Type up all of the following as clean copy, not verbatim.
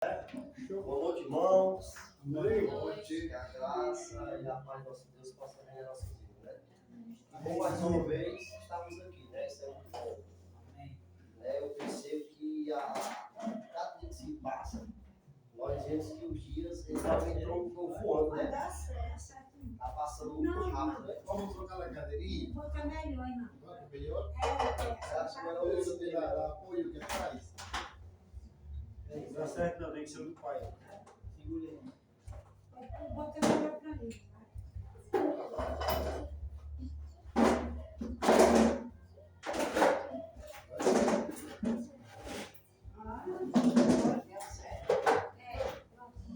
Boa noite, irmãos. Boa noite. Que a graça e a paz do nosso Deus possa vir a nossa vida, né? Bom, mais uma vez, estamos aqui, né? Isso é muito bom. Eu percebo que cada dia que se passa, nós vemos que os dias realmente estão voando, né? Está passando muito rápido, né? Vamos trocar a cadeirinha? Boca melhor, irmão. Bota melhor? Você acha que era o Isso de dar apoio que faz? Não dá certo não, tem que ser do pai. Segura aí. Boca melhor pra mim.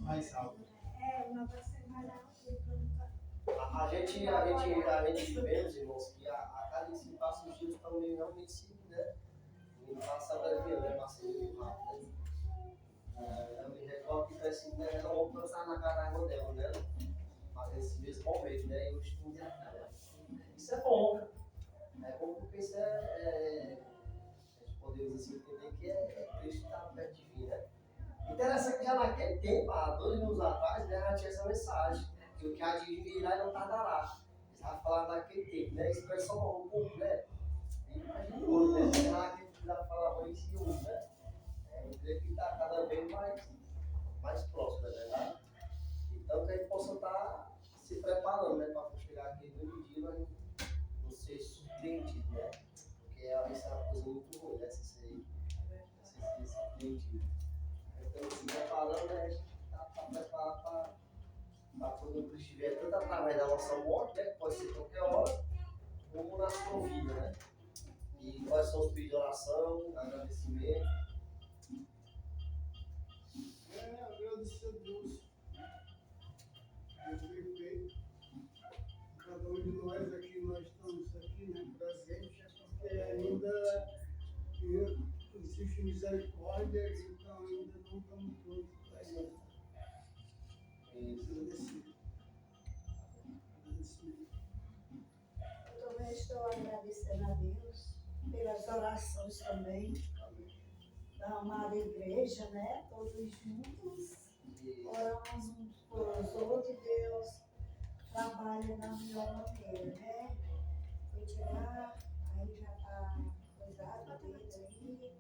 Mais alto. Mas você vai dar A gente vê, irmãos, que a cada dia que se passa, os dias estão meio realmente se, né? E passa abreviando, né? Passa muito rápido, né? Eu me recordo que assim, né? Nós vamos pensar na cara dela, né? Mas nesse mesmo momento, né? Eu estudo isso é bom, né? É bom porque isso a gente podemos assim entender que Cristo está perto de vir, né? Interessante que já naquele tempo, há 2 anos atrás, né, já tinha essa mensagem, que o que há de vir lá não tardará. Eles estavam falando naquele tempo, né? Expressão um pouco, né? Imagina hoje, né? Será que eles já falavam isso e hoje, né? Eu creio que está cada vez mais próximo, né? Verdade? Então, que a gente possa estar se preparando, né? Para chegar aqui no dia, nós não ser surpreendidos, né? Porque isso é uma coisa muito ruim, né? Se ser surpreendido. Então, se preparando, né? A gente está preparado para quando o Cristo estiver tanto através da nossa morte, né? Que pode ser qualquer hora, como na sua vida, né? E quais são os pedidos de oração, agradecimento? Agradecer a Deus. Deus tem feito. Cada um de nós aqui, nós estamos aqui, né? Presente, porque ainda existe misericórdia, então ainda não estamos todos para isso. Eu também estou agradecendo a Deus pelas orações também da amada igreja, né? Todos juntos, oramos uns pelos outros e Deus trabalha da melhor maneira, né? Foi tirar, aí já está coisado dele aí.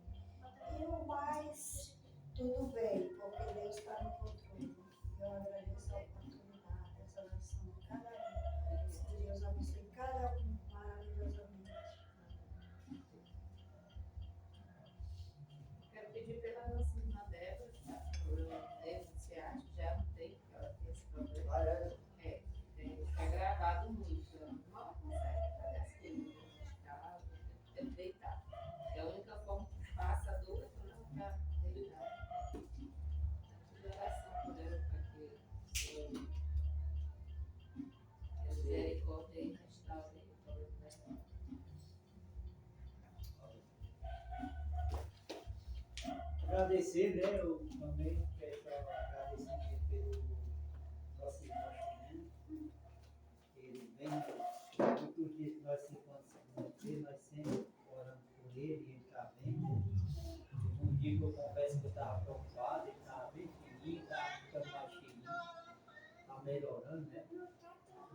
E o mais, tudo bem, porque Deus está no controle. Eu agradeço a oportunidade, essa oração de cada um. Que Deus abençoe cada um maravilhosamente. Quero pedir pela nossa irmã Débora, que está com problema iniciático, já não tem, porque ela tem esse problema. É gravado muito, ela não consegue fazer as coisas, tem que deitar. É a única forma que passa a dor é quando ela está deitada. Pedir oração por ela, para que a misericórdia e restaure o problema dela. Agradecer, né? Eu também quero agradecimento pelo nosso irmão Chimeno. Ele vem, muitos dias que nós ficamos sem conhecer, nós sempre oramos por ele e ele está bem. Teve um dia que eu confesso que eu estava preocupado, ele estava bem fininho, estava ficando mais cheinho, está melhorando, né?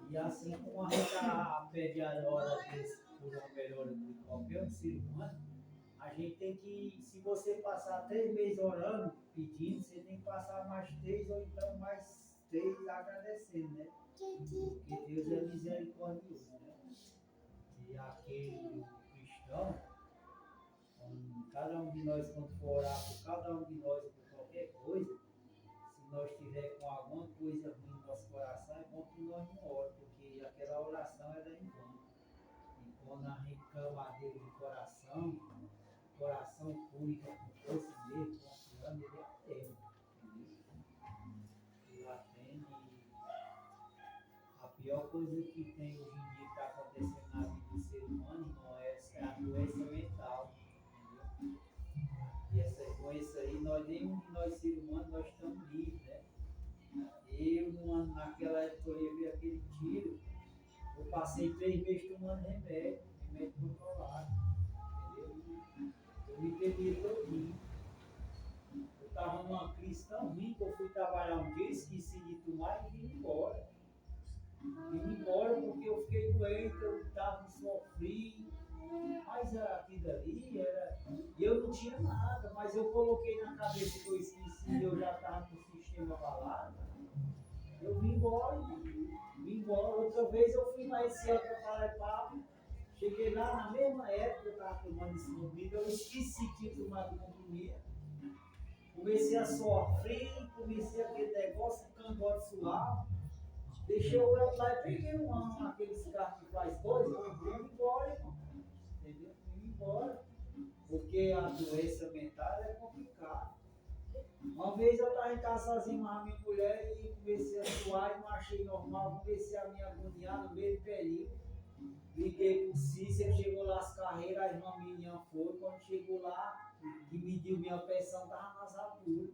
E assim como a gente pede a hora desse por uma melhora de qualquer um ser humano, a gente tem que, se você passar 3 meses orando, pedindo, você tem que passar mais 3 ou então mais 3 agradecendo, né? Porque Deus é misericordioso, né? E aquele cristão, cada um de nós, quando for orar por cada um de nós por qualquer coisa, se nós tiver com alguma coisa ruim no nosso coração, é bom que nós não oremos, porque aquela oração ela é em vão. E quando a gente clama a Deus de coração público, com força mesmo, confiando, ele atende. Ele atende. A pior coisa que tem hoje em dia que está acontecendo na vida do ser humano não é a doença mental. Entendeu? E essa doença aí, nenhum de nós seres humanos, nós estamos livres, né? Naquela época eu levei aquele tiro, eu passei 3 meses tomando remédio controlado. Entendeu? Eu me perdi todinho. Eu estava numa crise tão trabalhar um dia, esqueci de tomar e vim embora. Vim embora porque eu fiquei doente, eu estava sofrido. Mas aquilo ali era. E eu não tinha nada, mas eu coloquei na cabeça que eu esqueci, eu já estava com o sistema abalado. Eu vim embora. Outra vez eu fui lá esse ano para Paraipaba. Cheguei lá na mesma época, eu estava tomando esse comprimido, eu esqueci que tinha tomado o comprimido. Comecei a sofrer, comecei aquele negócio, o cangote suave. Deixei o outro lá e peguei aqueles carros que faz coisa, fui embora, irmão. Entendeu? Fui embora. Porque a doença mental é complicada. Uma vez eu estava em casa sozinho com a minha mulher e comecei a suar e não achei normal, comecei a me agoniar no meio do período. Liguei pro Cícero, chegou lá as carreiras, a irmã minha foi, quando chegou lá, que mediu minha pressão, estava nas alturas.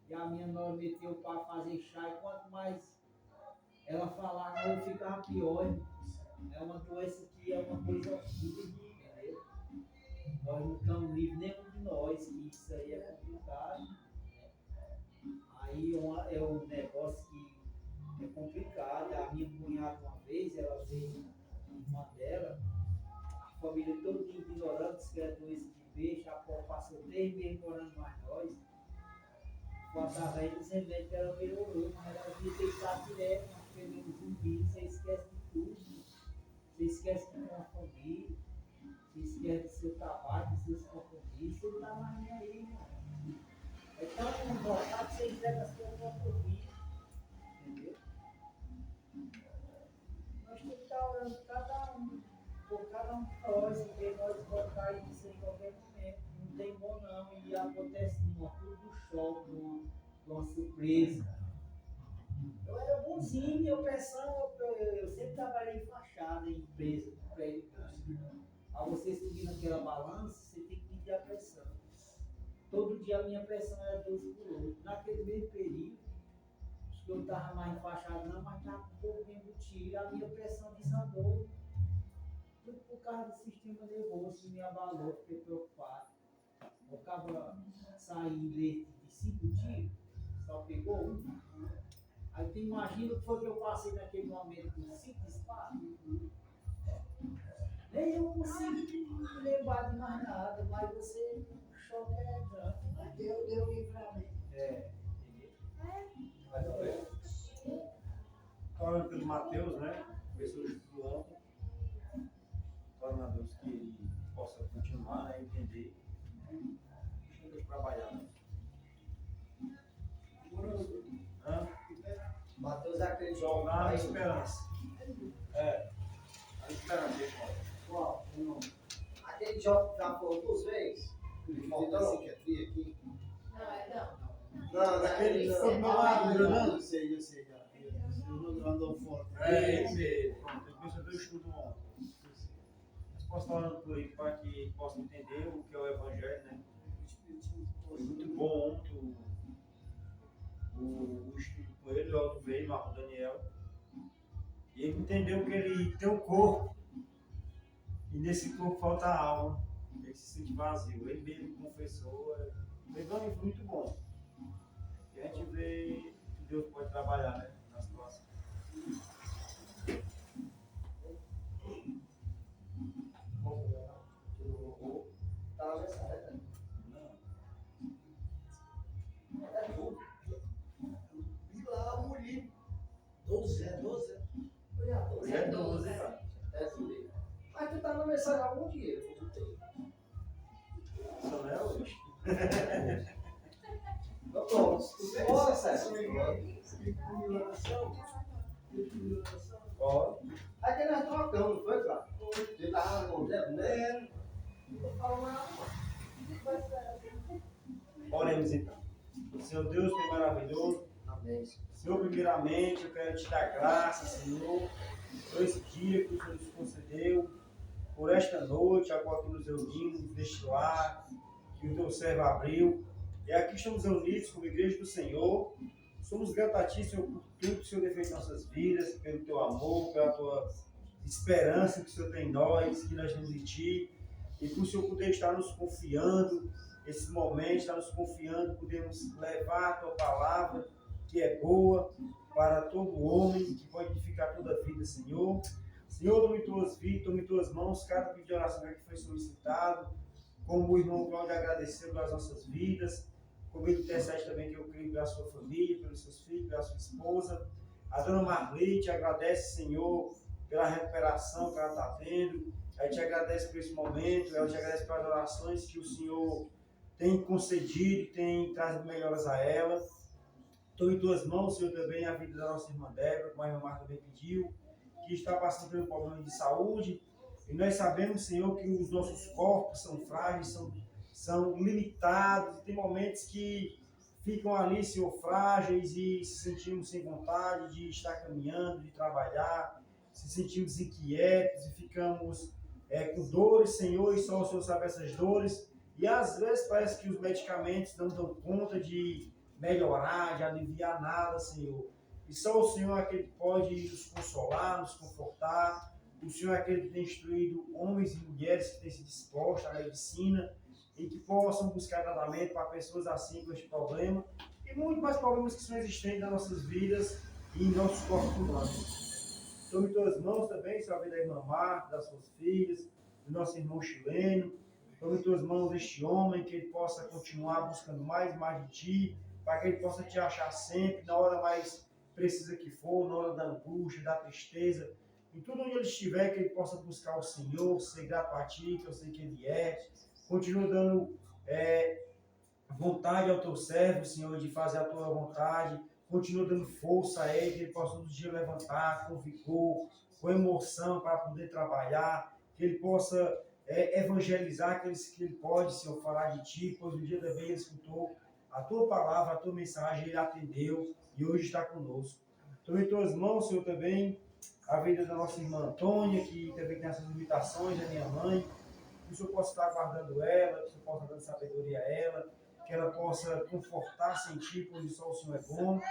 E a minha nora meteu para fazer chá, e quanto mais ela falava, eu ficava pior. É uma doença que é uma coisa horrível, entendeu? Nós não estamos livres, nenhum de nós, que isso aí é complicado. Né? Aí é um negócio que é complicado. A minha cunhada uma vez, ela veio, a irmã dela, a família toda ignorando que era doença de peixe, a pobre passou 3 meses morando mais nós. Faltava aí dos remédios que ela melhorou, mas ela devia ter estado direto, mas pegando zumbi, você esquece de tudo. Você esquece que tem uma família, você esquece do seu trabalho, dos seus compromissos, você não está mais nem aí, né? É tão importante que você entrega a sua própria vida, entendeu? Nós temos que estar orando por cada um de nós, porque nós vamos cair nisso em qualquer momento. Não tem bom não, e acontece tudo choque, uma surpresa. Eu era bonzinho, meu pressão, eu sempre trabalhei em fachada, em empresa, com prédio grande. Ao você subir naquela balança, você tem que medir a pressão. Todo dia a minha pressão era 12 por 8. Naquele mesmo período, acho que eu não estava mais enfaixado não, mas estava com um pouco embutido, e a minha pressão desandou. Tudo por causa do sistema nervoso que me abalou, fiquei preocupado. Eu acaba saindo de 5 dias, só pegou um. Aí tu imagina o que foi que eu passei naquele momento com 5 disparos. Nem eu consigo me lembrar de mais nada, mas você, o choque é grande. Deu livramento. É, entendeu? Falando pelo Mateus, né? Começou o estudo ontem. Falando a Deus que ele possa continuar a entender. Chega de trabalhar, né? Mateus é aquele jovem. Na esperança. É. A esperança, irmão. Qual? Aquele jovem que já foi 2 vezes. Ele falou da psiquiatria aqui. Não, Aquele que foi do meu lado, eu sei. Eu andou forte. É, esse mesmo. Pronto, ele começou o estudo ontem. Mas posso estar orando por ele para que ele possa entender o que é o Evangelho, né? Foi muito bom ontem o estudo com ele, o Aldo veio, Marco Daniel. E ele entendeu que ele tem um corpo. E nesse corpo falta a alma. Ele se sente vazio. Ele mesmo confessou. Foi muito bom. E a gente vê que Deus pode trabalhar, né? Na situação. Tá nessa época. É tudo. E lá o Murilo. 12. Hoje é 12, cara. É tudo. Mas tu tá na mensagem há algum dia, tu tem. Só não é hoje. Doutor, tu pode, Sérgio? Pode. Aí que nós trocamos, não foi, cara? Ele tava com o dedo, né? Oremos então. Senhor Deus, que é maravilhoso. Amém. Senhor, primeiramente, eu quero te dar graças, Senhor, por esse dia que o Senhor nos concedeu, por esta noite, a qual nos reunimos neste lar, que o teu servo abriu. E aqui estamos reunidos como igreja do Senhor. Somos gratos a ti, Senhor, por tudo que o Senhor tem feito em nossas vidas, pelo teu amor, pela tua esperança que o Senhor tem em nós, que nós temos em ti. E por o Senhor poder estar nos confiando esse momento, está nos confiando, podemos levar a tua palavra, que é boa para todo homem, que pode edificar toda a vida, Senhor. Senhor, tome tuas vidas, tome tuas mãos, cada pedido de oração que foi solicitado, como o irmão Cláudio agradeceu pelas nossas vidas, como ele intercede também, que eu creio, pela sua família, pelos seus filhos, pela sua esposa. A dona Marlete agradece, Senhor, pela recuperação que ela está tendo. A gente agradece por esse momento, ela te agradece pelas orações que o Senhor tem concedido e tem trazido melhoras a ela. Estou em tuas mãos, Senhor, também a vida da nossa irmã Débora, como a irmã Marta também pediu, que está passando por um problema de saúde. E nós sabemos, Senhor, que os nossos corpos são frágeis, são limitados. Tem momentos que ficam ali, Senhor, frágeis e se sentimos sem vontade de estar caminhando, de trabalhar, se sentimos inquietos e ficamos com dores, Senhor, e só o Senhor sabe essas dores. E às vezes parece que os medicamentos não dão conta de melhorar, de aliviar nada, Senhor. E só o Senhor é aquele que pode nos consolar, nos confortar. O Senhor é aquele que tem instruído homens e mulheres que têm se dispostos à medicina e que possam buscar tratamento para pessoas assim com este problema e muito mais problemas que são existentes nas nossas vidas e em nossos corpos humanos. Tome tuas mãos também, Senhor, a vida da irmã Marta, das suas filhas, do nosso irmão chileno. Tome tuas mãos este homem, que ele possa continuar buscando mais e mais de ti, para que ele possa te achar sempre, na hora mais precisa que for, na hora da angústia, da tristeza, em tudo onde ele estiver, que ele possa buscar o Senhor, ser grato a ti, que eu sei que ele é. Continua dando vontade ao teu servo, Senhor, de fazer a tua vontade. Continua dando força a ele, que ele possa todos os dias levantar com vigor, com emoção para poder trabalhar, que ele possa evangelizar aqueles que ele pode, Senhor, falar de ti, pois no dia da vez ele escutou a tua palavra, a tua mensagem, ele atendeu e hoje está conosco. Então, em tuas mãos, Senhor, também a vida da nossa irmã Antônia, que também tem essas limitações, da minha mãe, que o Senhor possa estar guardando ela, que o Senhor possa dar sabedoria a ela, que ela possa confortar-se em ti, pois só o Senhor é bom.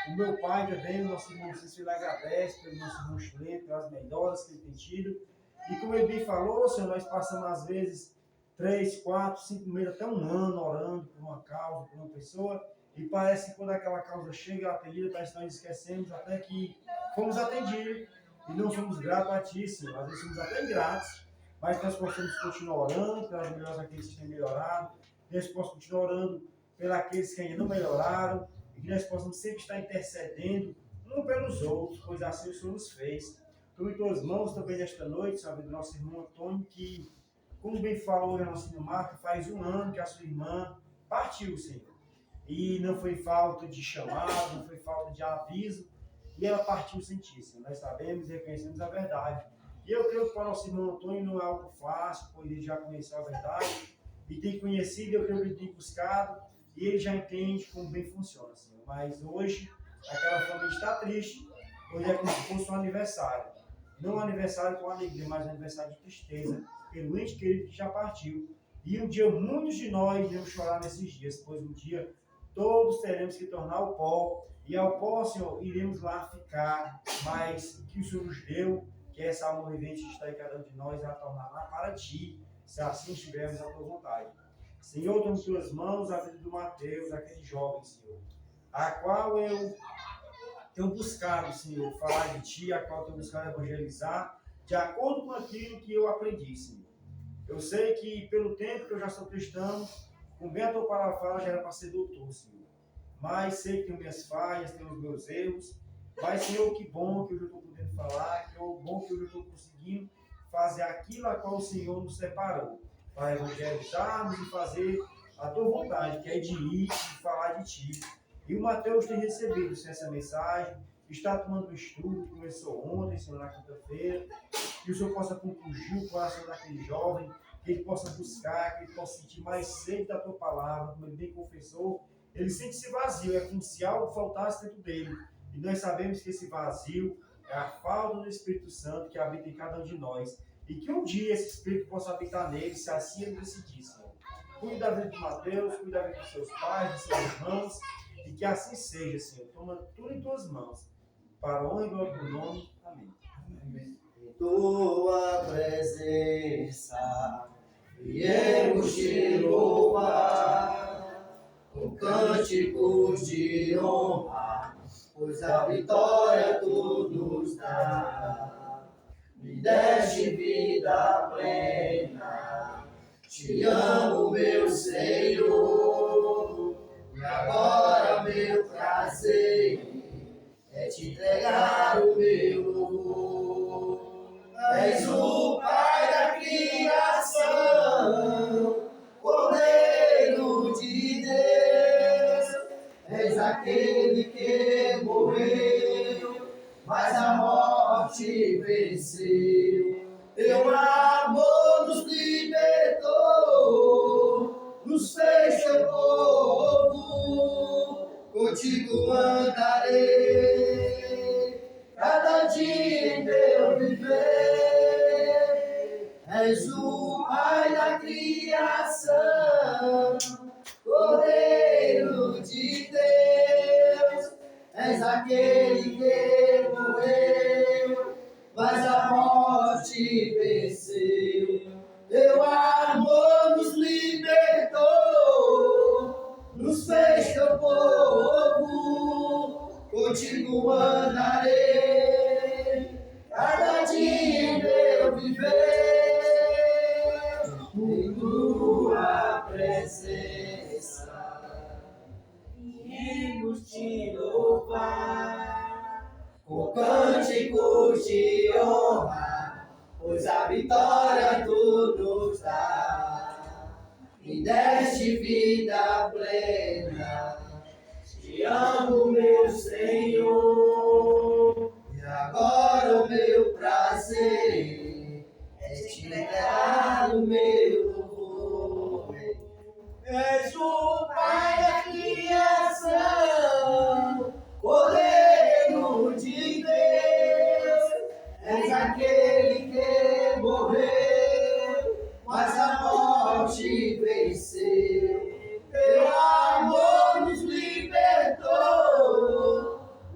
O meu pai também, o nosso irmão Cícero, ele agradece pelo nosso irmão chileno, pelas melhoras que ele tem tido. E como ele bem falou, Senhor, nós passamos às vezes 3, 4, 5 meses, até um ano orando por uma causa, por uma pessoa, e parece que quando aquela causa chega atendida, parece que nós esquecemos até que fomos atendidos e não somos gratos a ti, Senhor. Às vezes somos até ingratos, mas nós possamos continuar orando pelas melhoras daqueles que têm melhorado, que nós possamos continuar orando pelos aqueles que ainda não melhoraram, e que nós possamos sempre estar intercedendo um pelos outros, pois assim o Senhor nos fez. Estou em tuas mãos também nesta noite, sabe, do nosso irmão Antônio, que, como bem falou a nossa irmã Marta, faz um ano que a sua irmã partiu, Senhor. E não foi falta de chamado, não foi falta de aviso, e ela partiu sem ti, Senhor. Nós sabemos e reconhecemos a verdade. E eu creio que para o nosso irmão Antônio não é algo fácil, pois ele já conheceu a verdade, e tem conhecido, eu creio que ele tem buscado, e ele já entende como bem funciona, Senhor. Mas hoje, aquela família está triste, pois é como se fosse um aniversário. Não um aniversário com alegria, mas um aniversário de tristeza, pelo ente querido que já partiu. E um dia muitos de nós iremos chorar nesses dias, pois um dia todos teremos que tornar o pó, e ao pó, Senhor, iremos lá ficar, mas que o Senhor nos deu, que essa alma vivente que está em cada um de nós, ela tornar lá para ti, se assim estivermos à tua vontade. Senhor, toma em tuas mãos a vida do Mateus, aquele jovem, Senhor, a qual eu tenho buscado, Senhor, falar de ti, a qual eu tenho buscado evangelizar, de acordo com aquilo que eu aprendi, Senhor. Eu sei que pelo tempo que eu já sou cristão, com bem a tua palavra fala, já era para ser doutor, Senhor. Mas sei que tenho minhas falhas, tenho os meus erros. Mas, Senhor, que bom que hoje eu estou podendo falar, que bom que hoje eu estou conseguindo fazer aquilo a qual o Senhor nos separou, para evangelizarmos e fazer a tua vontade, que é de ir e falar de ti. E o Mateus tem recebido, Senhor, essa mensagem, está tomando um estudo que começou ontem, Senhor, na quinta-feira, que o Senhor possa concluir o coração daquele jovem, que ele possa buscar, que ele possa sentir mais sede da tua palavra, como ele bem confessou, ele sente-se vazio, é como se algo faltasse dentro dele. E nós sabemos que esse vazio é a falta do Espírito Santo que habita em cada um de nós. E que um dia esse Espírito possa habitar nele, se assim ele decidir, Senhor. Cuide da vida de Mateus, cuide da vida dos seus pais, dos seus irmãos, e que assim seja, Senhor. Toma tudo em tuas mãos, para a honra e glória do nome. Amém. Tua presença viemos te louvar com cânticos de honra, pois a vitória tu nos dá. Me deste vida plena, te amo, meu Senhor, e agora meu prazer é te entregar o meu louvor. És o Pai da criação, Cordeiro de Deus, és aquele que morreu, mas a morte venceu. Teu amor nos libertou, nos fez teu povo, contigo andarei, cada dia em teu viver. És o Pai da criação, Cordeiro de Deus, és aquele que morreu, mas a morte venceu. Teu amor nos libertou, nos fez teu povo, contigo andarei, cada dia em meu viver, em tua presença. Viemos te louvar com cânticos de honra, pois a vitória tu nos dá. Me deste vida plena, te amo, meu Senhor, e agora o meu prazer é te entregar o meu louvor. És o Pai da criação, Cordeiro de Deus, és aquele que morreu, mas a morte venceu. Teu amor nos libertou,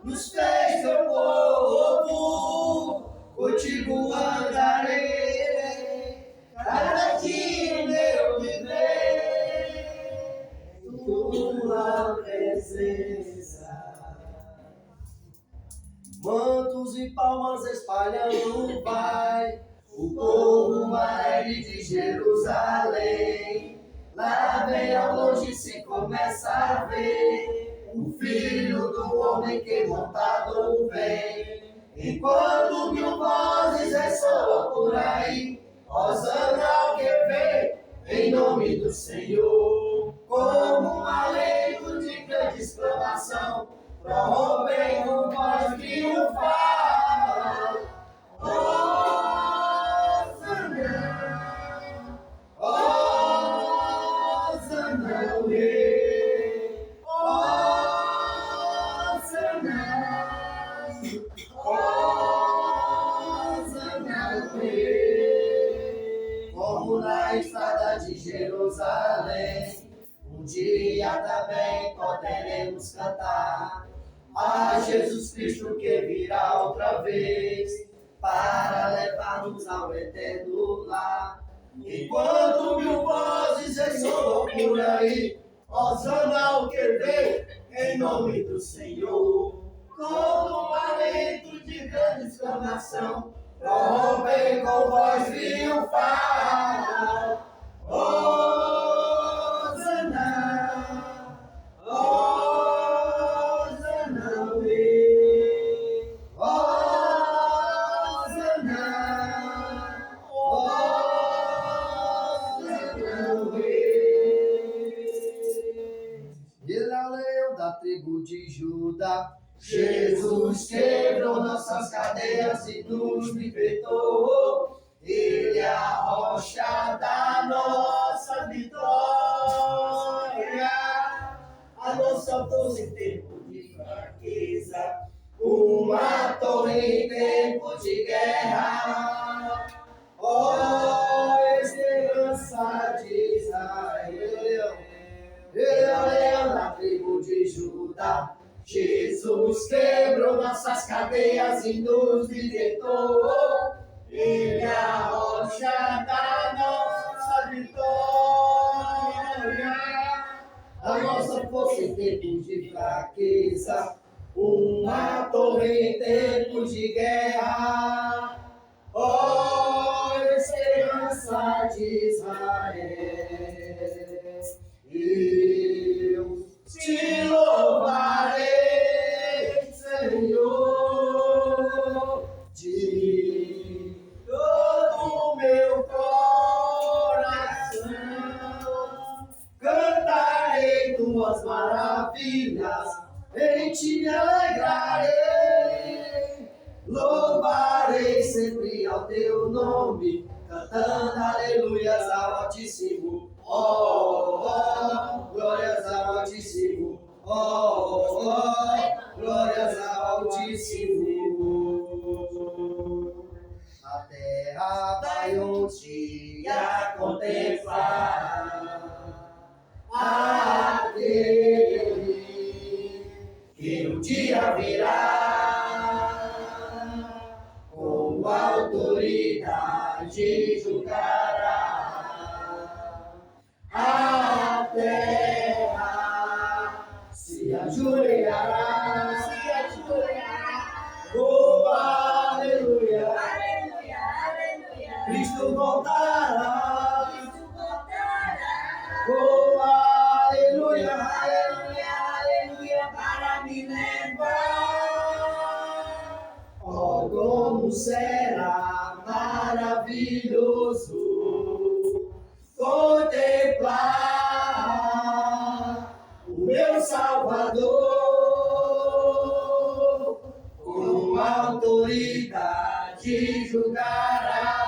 nos fez teu povo, contigo andarei, cada dia em meu viver, tua presença. Mantos e palmas espalhando vai o povo alegre de Jerusalém. Lá bem ao longe se começa a ver o Filho do Homem que montado vem. Enquanto mil vozes ressoam por aí, hosana ao que vem, em nome do Senhor. Como um alento de grande exclamação, prorrompem com voz triunfal. Hosana, Hosana ao Rei, Hosana, Hosana ao Rei. Como na estrada de Jerusalém, um dia também poderemos cantar a Jesus Cristo que virá outra vez para levar-nos ao eterno lar. Enquanto mil vozes ressoam por aí, hosana ao que vem, em nome do Senhor. Como um alento de grande exclamação, prorrompem com voz triunfal. Hosana, Hosana ao Rei, Hosana, Hosana ao Rei. Ele é o leão da tribo de Judá, Jesus quebrou nossas cadeias e nos libertou. Ele é a rocha da nossa vitória, a nossa força em tempo de fraqueza, uma torre em tempo de guerra. Ó esperança de Israel, ele é o leão da tribo de Judá. Jesus quebrou nossas cadeias e nos libertou. Ele é a rocha da nossa vitória, a nossa força em tempos de fraqueza, uma torre em tempos de guerra. Ó, esperança de Israel, eu te louvarei, Senhor, de todo o meu coração. Cantarei tuas maravilhas, em ti me alegrarei. Louvarei sempre ao teu nome, cantando aleluias ao Altíssimo. Oh, oh, glórias ao Altíssimo. Oh, oh, glórias ao Altíssimo. A terra vai um dia contemplar aquele que um dia virá, com autoridade julgará. A terra se ajoelhará, oh, aleluia, Aleluia, aleluia. Cristo voltará, oh, aleluia, aleluia, aleluia, para me levar. Oh, como será maravilhoso contemplar o meu Salvador, com autoridade julgará.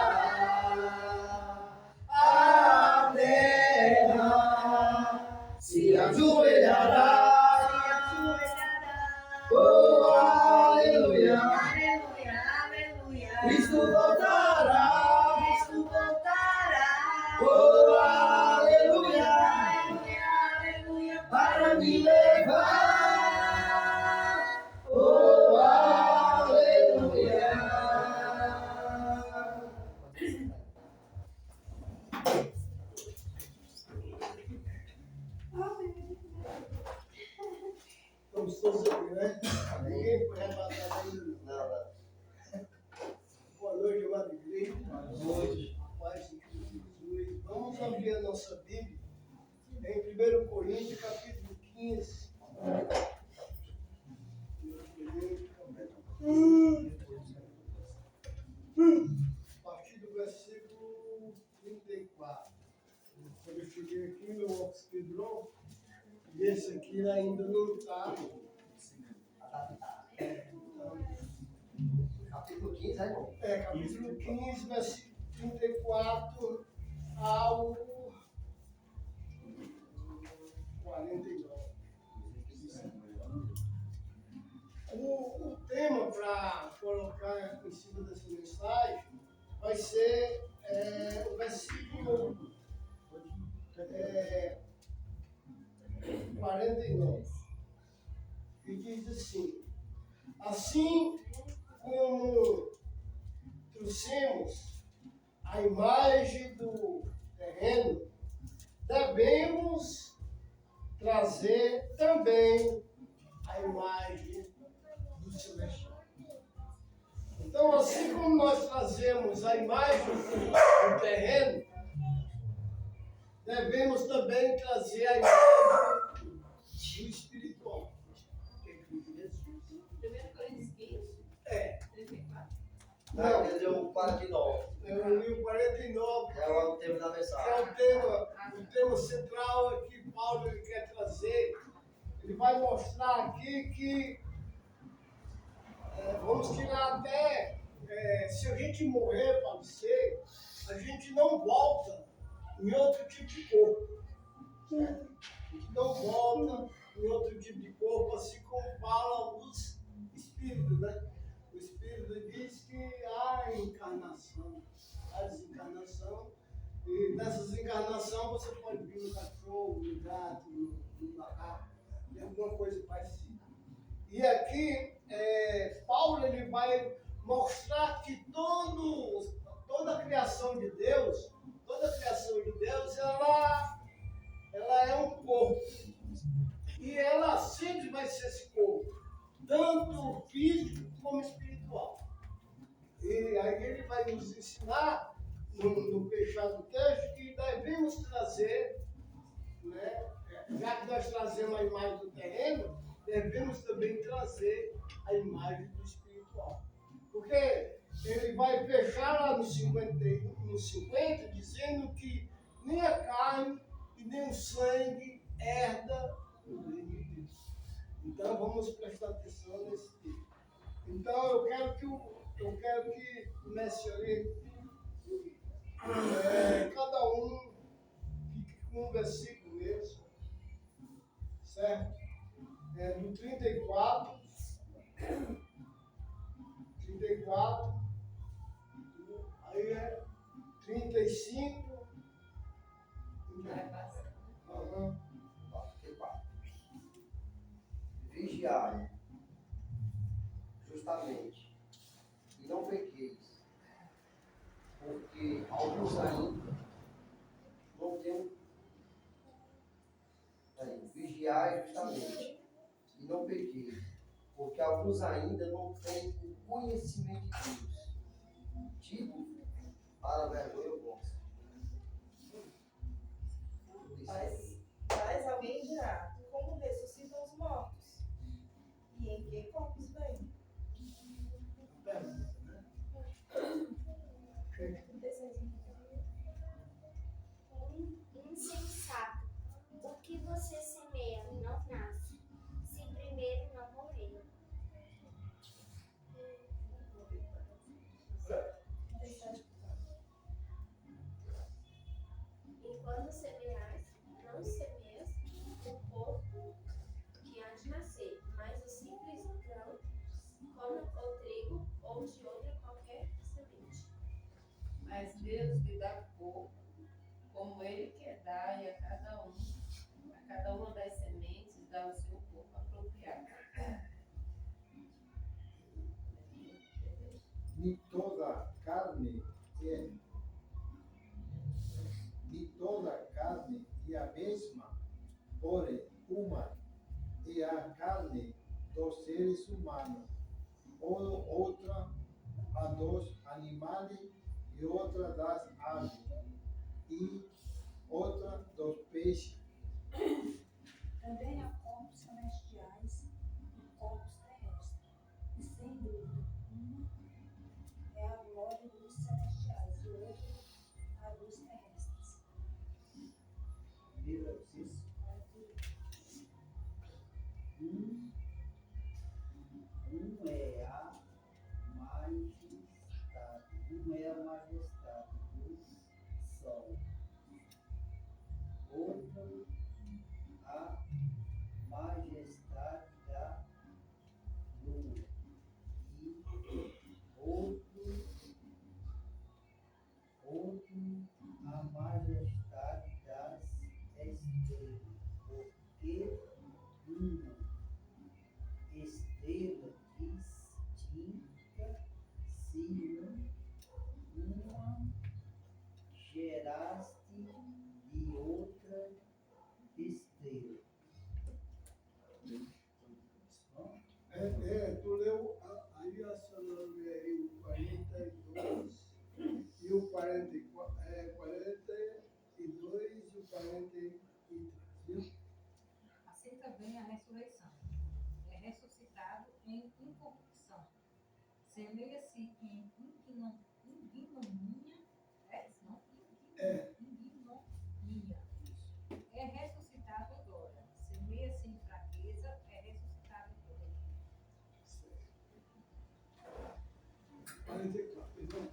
A terra se ajoelhará, oh, aleluia, Aleluia, aleluia. Cristo voltará, Cristo voltará. oh, aleluia, Aleluia, aleluia. para me levar, oh, aleluia. Estamos todos aqui, né? Ninguém foi arrebatado ainda. Não, não. Boa noite, amado igreja. Boa noite. Paz de Cristo Jesus. Vamos abrir a nossa Bíblia em 1 Coríntios, capítulo 15. 1 Coríntios, a partir do versículo 34. Quando eu cheguei aqui, meu óculos quebrou. E esse aqui ainda não está. Capítulo 15, né, irmão? Capítulo 15, versículo 34 ao 49. O tema para colocar em cima dessa mensagem vai ser o versículo 49, que diz assim: assim como trouxemos a imagem do terreno, devemos trazer também a imagem do celestial. Então, assim como nós trazemos a imagem do terreno, devemos também trazer a imagem do espiritual. 1 Coríntios 15, É. 34. Não, ele deu 49. Eu li o 49, É o tema da que mensagem. é o tema central que Paulo ele quer trazer. Ele vai mostrar aqui que vamos tirar até, se a gente morrer, falecer, a gente não volta em outro tipo de corpo. Certo? A gente não volta em outro tipo de corpo, assim como fala os espíritos, né? O espírito diz que há encarnação, há desencarnação, e nessas encarnações você pode vir no cachorro, no gato, no macaco, alguma coisa parecida. E aqui, Paulo ele vai mostrar que toda a criação de Deus tanto físico como espiritual. E aí ele vai nos ensinar, no fechado texto, que devemos trazer, né, já que nós trazemos a imagem do terreno, devemos também trazer a imagem do espiritual. Porque ele vai fechar lá no 50, dizendo que nem a carne e nem o sangue herda o reino de Deus. Então vamos prestar atenção nesse texto. Então eu quero que o mestre oriente, cada um fique com um versículo mesmo, certo? Do 34, aí é 35, Vai passando. aham. Vigiai, justamente, e não pequeis, porque alguns ainda não têm. Vigiai, justamente, e não pequeis, porque alguns ainda não têm o conhecimento de Deus. Digo para a vergonha vossa. Mas alguém dirá, como ressuscitam os mortos? E em que corpos vêm? Insensato. O que você semeia não nasce, se primeiro não morrer. E quando semeais, não semeias o corpo que há de nascer, mas o simples grão, como o trigo ou de outra qualquer semente. Mas Deus lhe dá corpo, como Ele quer dar, e a cada uma das sementes dá o seu corpo apropriado. Ni toda carne é a mesma, porém uma é a carne dos seres humanos, outra a dos animais e outra das aves e outra dos peixes. Também há corpos celestiais e corpos terrestres. E sem dúvida, uma é a glória dos celestiais e outra a dos terrestres. Um é a majestade do sol, outro a majestade da lua e outro a majestade das estrelas, porque uma estrela distinta se uma geraste de outra estrela. Tu leu aí a senhora lê aí o 42 e o 44, 42 e o 43, viu? Assim também a ressurreição. É ressuscitado em incorrupção. Semeia-se em ignomínia. Ignomínia. É ressuscitado agora. Semeia-se em fraqueza. É ressuscitado agora. 44, então,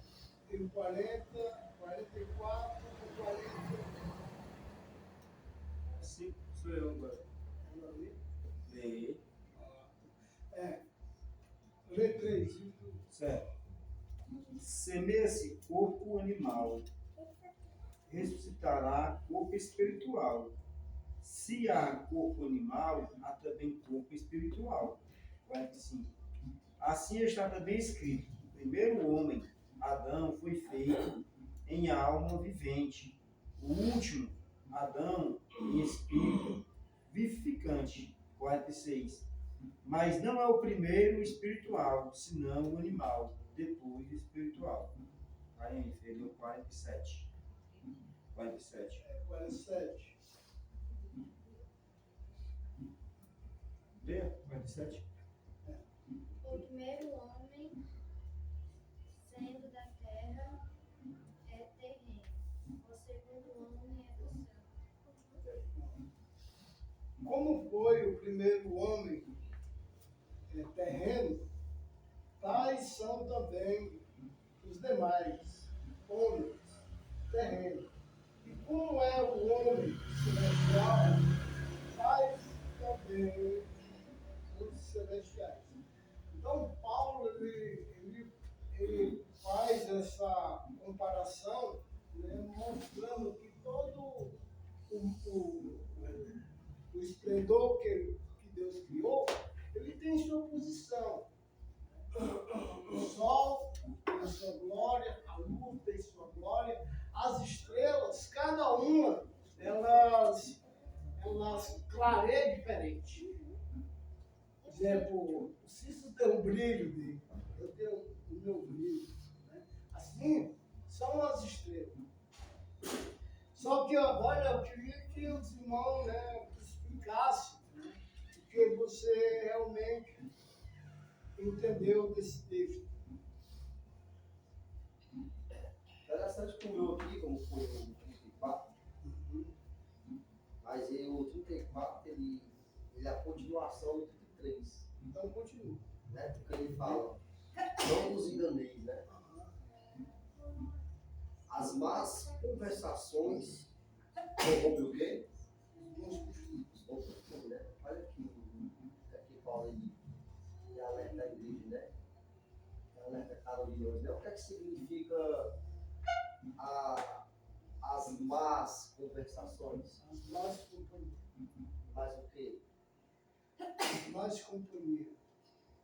tem o 40, 44 e 40. Assim, sou eu agora. Ela lê? Lê. Lê 3, viu? Certo. Semeia-se corpo animal, ressuscitará corpo espiritual. Se há corpo animal, há também corpo espiritual. 45. Assim está também escrito: o primeiro homem, Adão, foi feito em alma vivente. O último, Adão, em espírito vivificante. 46. Mas não é o primeiro espiritual, senão o animal, depois o espiritual. Aí, inferior 47. 47. 47. Leia, 47. O primeiro homem, sendo da terra, é terreno. O segundo homem é do céu. Como foi o primeiro homem terreno, tais são também os demais homens terrenos. E como é o homem celestial, tais também os celestiais. Então, Paulo ele faz essa comparação, né, mostrando que todo o esplendor que Deus criou, ele tem sua posição. O sol tem sua glória, a lua tem sua glória, as estrelas, cada uma, elas clareiam diferente. Por exemplo, o Cícero tem um brilho dele, eu tenho o meu brilho. Né? Assim, são as estrelas. Só que agora eu queria que os irmãos, né, explicassem, né, o que você realmente entendeu desse texto. Interessante que o meu aqui, como foi o 34, mas o 34 ele é a continuação do 33. Então continua. Né? Porque ele fala, não vos enganeis, né? As más conversações corrompem o quê? Os bons costumes, né? Olha aqui fala aí, e alerta a igreja, né? Alerta a Carolina, né? O que é que significa as más conversações? As más companhias. Mais o quê? Mais companhia.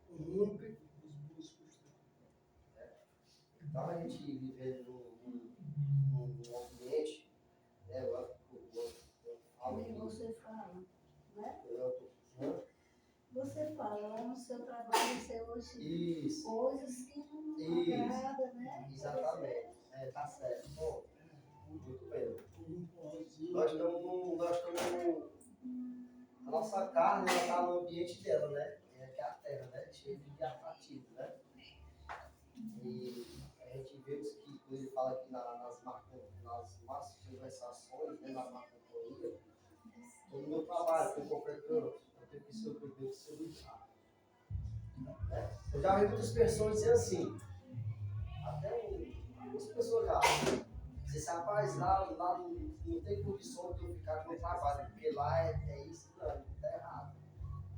Corrompe os bons costumes. Então a gente vive num ambiente, né? Eu falo E aqui, você fala, né? né? Você fala lá no seu trabalho, você hoje Isso. coisas que não Isso. agrada, né? Exatamente. Tá certo. Bom, muito bem. Corrompozinho. Nós estamos a nossa carne, ela está no ambiente dela, né? Que é a terra, né? Cheia de atrativos, né? E a gente vê que quando ele fala aqui nas más conversações, né? Na má companhia, todo meu trabalho, com qualquer canto, eu tenho que ser o que eu tenho que ser o Israel. Né? Eu já vi muitas pessoas dizer assim, até algumas pessoas já dizem assim, rapaz, lá não tem condição de eu ficar no meu trabalho, porque lá é isso, não, está errado.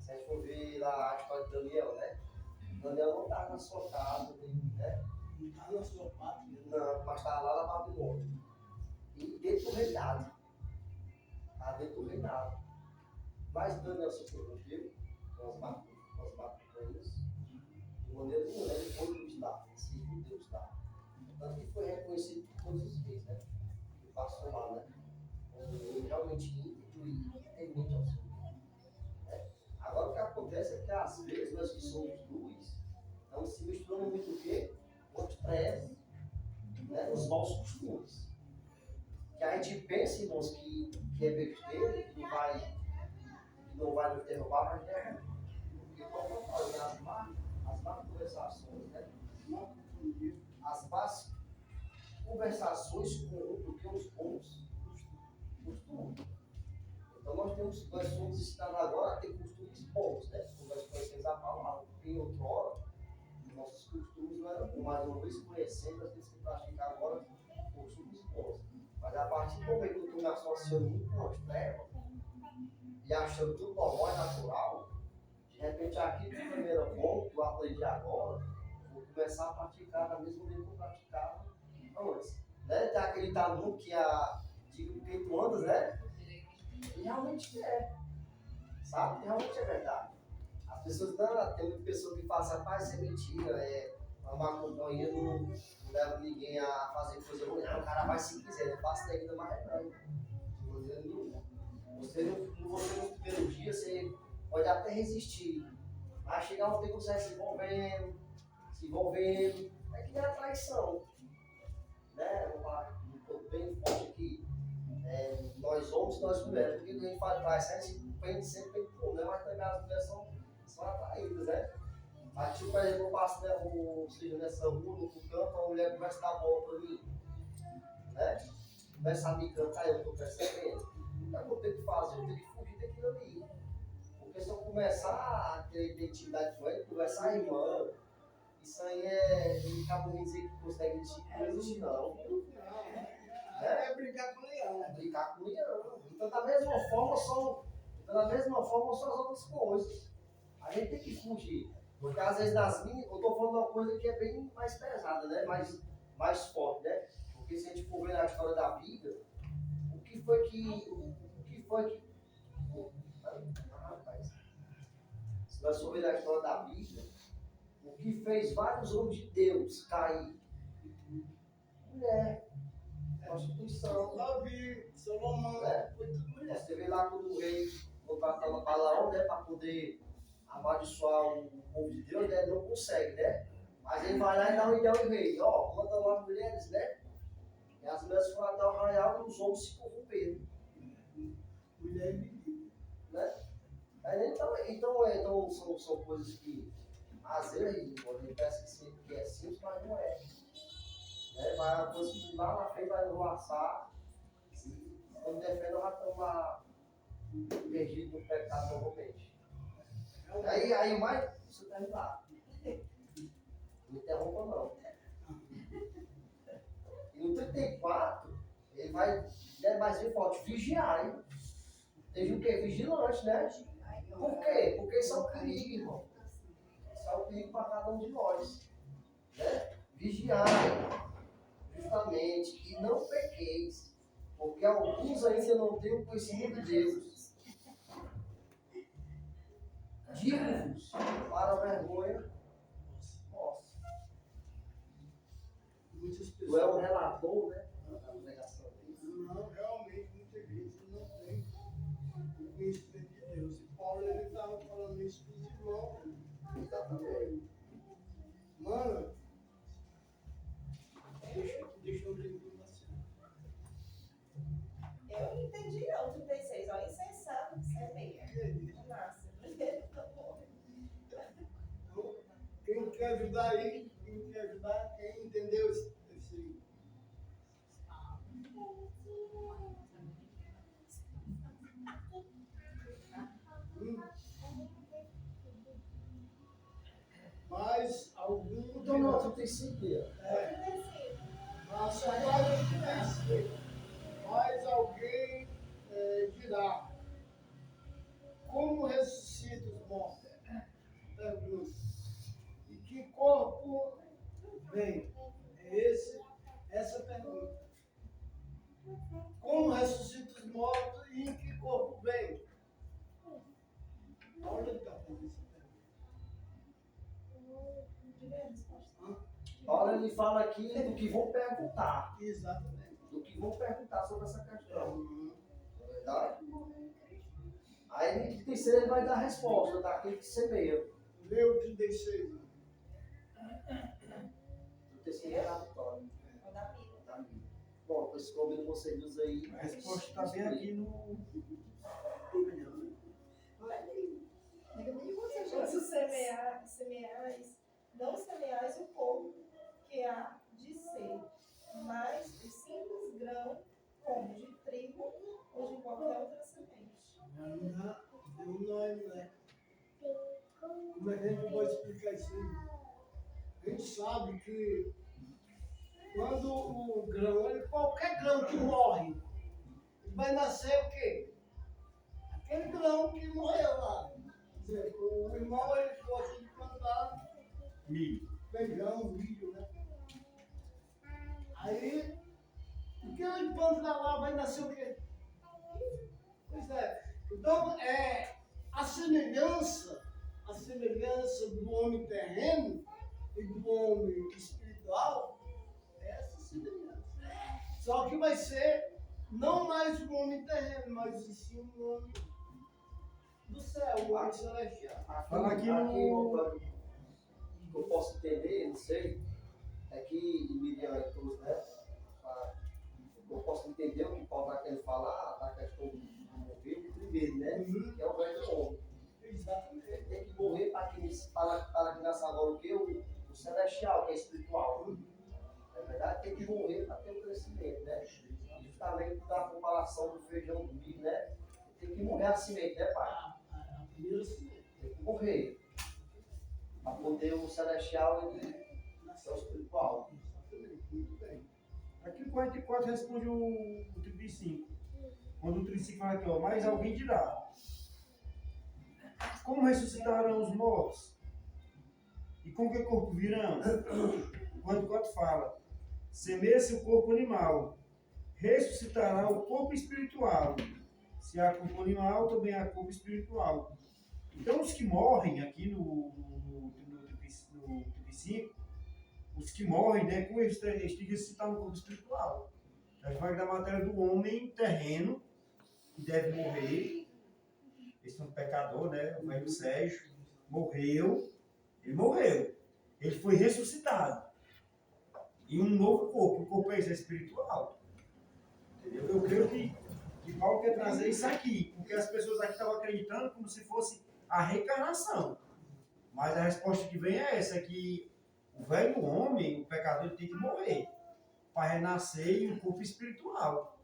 Se a gente for ver lá a história de Daniel, né? Daniel não está na sua casa, né? Não está na sua pátria. Não, mas está lá na Babilônia. E dentro do reinado. Está dentro do reinado. Mas Daniel se corrompeu com as babilônias. De maneira nenhuma, ele foi Deus lá, ele serviu Deus lá. Tanto que foi reconhecido por todos os reis, né? Que passou lá, né? Ele realmente íntegro e temente ao Senhor. Né? Agora o que acontece é que às vezes nós que somos luz, estamos se misturando muito o quê? Com as trevas, né? Os maus costumes. Que a gente pensa, irmãos, que é besteira, que não vai nos derrubar, mas derruba. Porque como eu falo, né? As más conversações, né? As más conversações corrompem o que os bons costumes. Então nós somos ensinados agora a ter costumes bons, né? Como nós conhecemos a palavra. Porque em outrora, nossos costumes não eram bons, mas uma vez conhecendo, nós temos que praticar agora costumes bons. Mas a partir do momento que eu estou me associando muito com as trevas e achando tudo normal e natural, de repente aquilo que primeiro era bom, que eu aprendi agora, vou começar a praticar da mesma maneira que eu praticava antes. Né? Tem aquele tabu que diga o que tu andas, né? E realmente é. Sabe? Realmente é verdade. As pessoas não, tem muita pessoa que fala assim, rapaz, isso é mentira, a má companhia não leva ninguém a fazer coisa ruim. Não, o cara vai se quiser, né? Faça da vida mais não. De maneira nenhuma. Você no primeiro dia, você pode até resistir, Aí chegar um tempo que você vai se envolvendo, é que nem a traição. Né? Um ponto bem forte aqui. Nós homens e nós mulheres, porque a gente fala traição, a gente sempre tem problema, mas também as mulheres são atraídas, né? Aí, tipo, por exemplo, eu passo nessa rua, no campo, a mulher começa a dar bola pra mim, né? Começa a me cantar, eu tô percebendo. O que eu tenho que fazer? Eu tenho que fugir daquilo ali. Porque se eu começar a ter identidade com ele, conversar irmã, isso aí ele acaba de dizer que consegue existir, não existe não. É brincar com o leão. É brincar com o leão. Então, da mesma forma, são as outras coisas. A gente tem que fugir. Porque às vezes nas minhas, eu estou falando de uma coisa que é bem mais pesada, né? Mais forte, né? Porque se a gente for ver na história da vida, o que foi que se nós for ver na história da Bíblia, o que fez vários homens de Deus cair? Mulher. Prostituição. Davi, Salomão, Né? foi tudo mulher. Você vê lá quando o rei contratava Balaão, né, para poder amaldiçoar o povo de Deus, né, ele não consegue, né? Mas ele vai lá e dá uma ideia ao rei, ó, manda lá as mulheres, né? E as mulheres foram até o arraial e os homens se corromperam. Mulher e menino. Né? Então são coisas que, às vezes, a gente pensa que é simples, mas não é. Né? Vai uma coisa que lá na frente vai enlaçar. Quando defende, nós já estamos lá perdidos no pecado novamente. Aí mais, isso terminar. Não interrompa não. E no 34, ele vai mais bem forte, vigiar, hein? Teve o quê? Vigilante, né? Por quê? Porque isso é um perigo, irmão. Isso é um perigo para cada um de nós. Né? Vigiar, justamente, e não pequeis. Porque alguns ainda não têm o conhecimento de Deus. Digo-vos, para a vergonha, nossa. Muitas Tu é um pessoas. relator, né? Da pregação. Não, realmente, muita gente não tem o conhecimento de Deus. E Paulo, ele estava falando isso para os irmãos. Exatamente. Mano, deixa eu ler para você. Eu não entendi não, 36, ó, insensato, semeia. Nasce. Quem quer ajudar aí, quem entendeu esse mas algum Então, não, tu tem certeza. mas só vai mas alguém dirá, como ressuscita os mortos? Pergunta. E que corpo vem? Essa pergunta. Como ressuscita os mortos e em que corpo vem? Olha ele está fazendo essa pergunta. Paulo ele fala aqui do que vão perguntar. Exatamente. Do que vão perguntar sobre essa questão. Não é verdade? Aí no terceiro ele vai dar a resposta daquele que semeia. Leu 36. No terceiro é a vitória. É da Bíblia. Da Bíblia. Bom, então esse convite vocês dois aí. A resposta está bem aqui no. Se semeais, não semeais o pouco que há de ser, mas o simples grão, como de trigo ou de qualquer outra semente. Não, né? Como é que a gente pode explicar isso aí? A gente sabe que quando o grão, qualquer grão que morre, ele vai nascer o quê? Aquele grão que morreu lá. Quer dizer, o irmão ele gosta de plantar Milho. feijão, milho, né? Aí, o que ele planta lá vai nascer o quê? Pois é. Então, a semelhança do homem terreno e do homem espiritual é essa semelhança. Só que vai ser não mais o homem terreno, mas sim o homem do do céu, o homem celestial. Fala aqui Aqui, no. o que eu posso entender, não sei, é que em Miriam e todos, né? Eu posso entender o que Paulo está querendo falar da questão do morrer primeiro, né? Que é o velho homem. Exatamente. Ele tem que morrer para que nasça agora o quê? O celestial, que é espiritual. Na verdade, tem que morrer para ter o crescimento, né? Justamente da comparação do feijão do milho, né? Tem que morrer a semente, né, pai? Primeiro sim. Tem que morrer. Para poder o celestial ele ser o espiritual. Muito bem. Aqui no 44 responde o 35. Quando o 35 fala aqui, ó, mas alguém dirá: como ressuscitarão os mortos? E com que corpo virão? O 44 fala: semeia-se o corpo animal, ressuscitará o corpo espiritual. Se há corpo animal, também há corpo espiritual. Então, os que morrem aqui no 35, os que morrem, né, com eles têm que ressuscitar no corpo espiritual. A gente vai da matéria do homem terreno, que deve morrer. Esse é um pecador, né? O velho Sérgio morreu. Ele morreu. Ele foi ressuscitado. E um novo corpo. O corpo é espiritual. Entendeu? Eu creio que Paulo quer trazer isso aqui. Porque as pessoas aqui estavam acreditando como se fosse a reencarnação. Mas a resposta que vem é essa, que o velho homem, o pecador, ele tem que morrer para renascer em um corpo espiritual.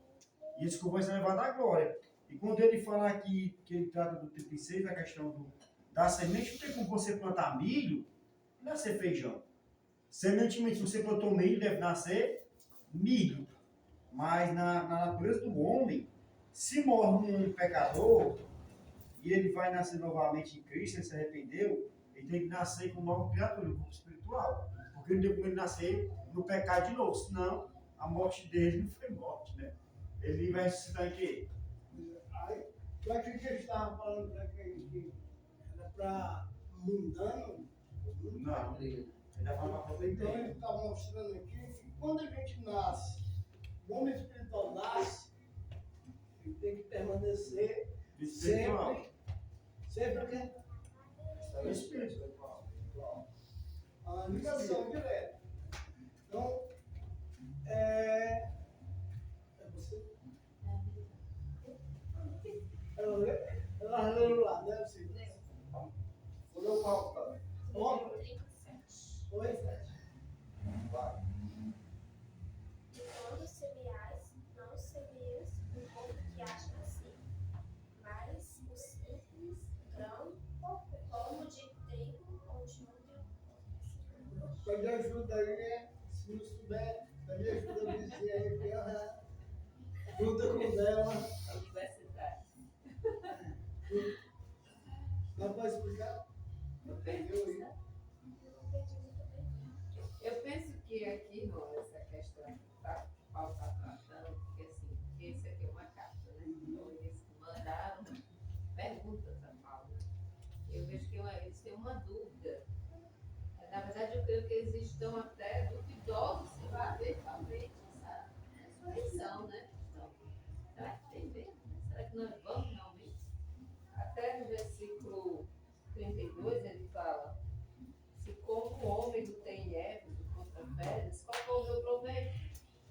E esse corpo vai ser levado à glória. E quando ele fala aqui, que ele trata do 36, a questão da semente, não tem como você plantar milho e nascer feijão. Sementemente, se você plantou milho, deve nascer milho. Mas na natureza do homem, se morre um pecador e ele vai nascer novamente em Cristo, ele se arrependeu, ele tem que nascer com nova criatura, um corpo espiritual. Porque ele não tem como ele nascer no pecado de novo, senão a morte dele não foi morte, né? Ele vai ressuscitar em quê? Aí, para que a gente estava falando para que era para mundano? Não, ele ainda fala para poder Então ele entender. está mostrando aqui que quando a gente nasce, o homem espiritual nasce, ele tem que permanecer Espiritual. sempre o quê? Espiritual. A ligação direta. Então, é você? Ela leu lá, né? Olha o Paulo, tá? Ó, 37. oi? Vai. E quando semeais, não semeias o corpo que há de nascer, mas o simples grão, como de trigo ou de outra. Pede ajuda aí, né? Se não souber, pede ajuda a vizinha aí, que ela junta com dela. Universidade. Dá para explicar? Eu penso, eu penso que aqui, não, essa questão que Paulo está tratando, porque assim, esse aqui é uma carta, né? Então eles mandaram perguntas a Paulo. Eu vejo que eles têm uma dúvida. Na verdade, eu creio que eles estão até duvidosos se vai haver realmente essa ressurreição, né? Então, será que tem mesmo? Será que nós vamos realmente? Até no versículo 32 ele fala: se como o homem não tem ébito contra pedras, qual foi o meu proveito?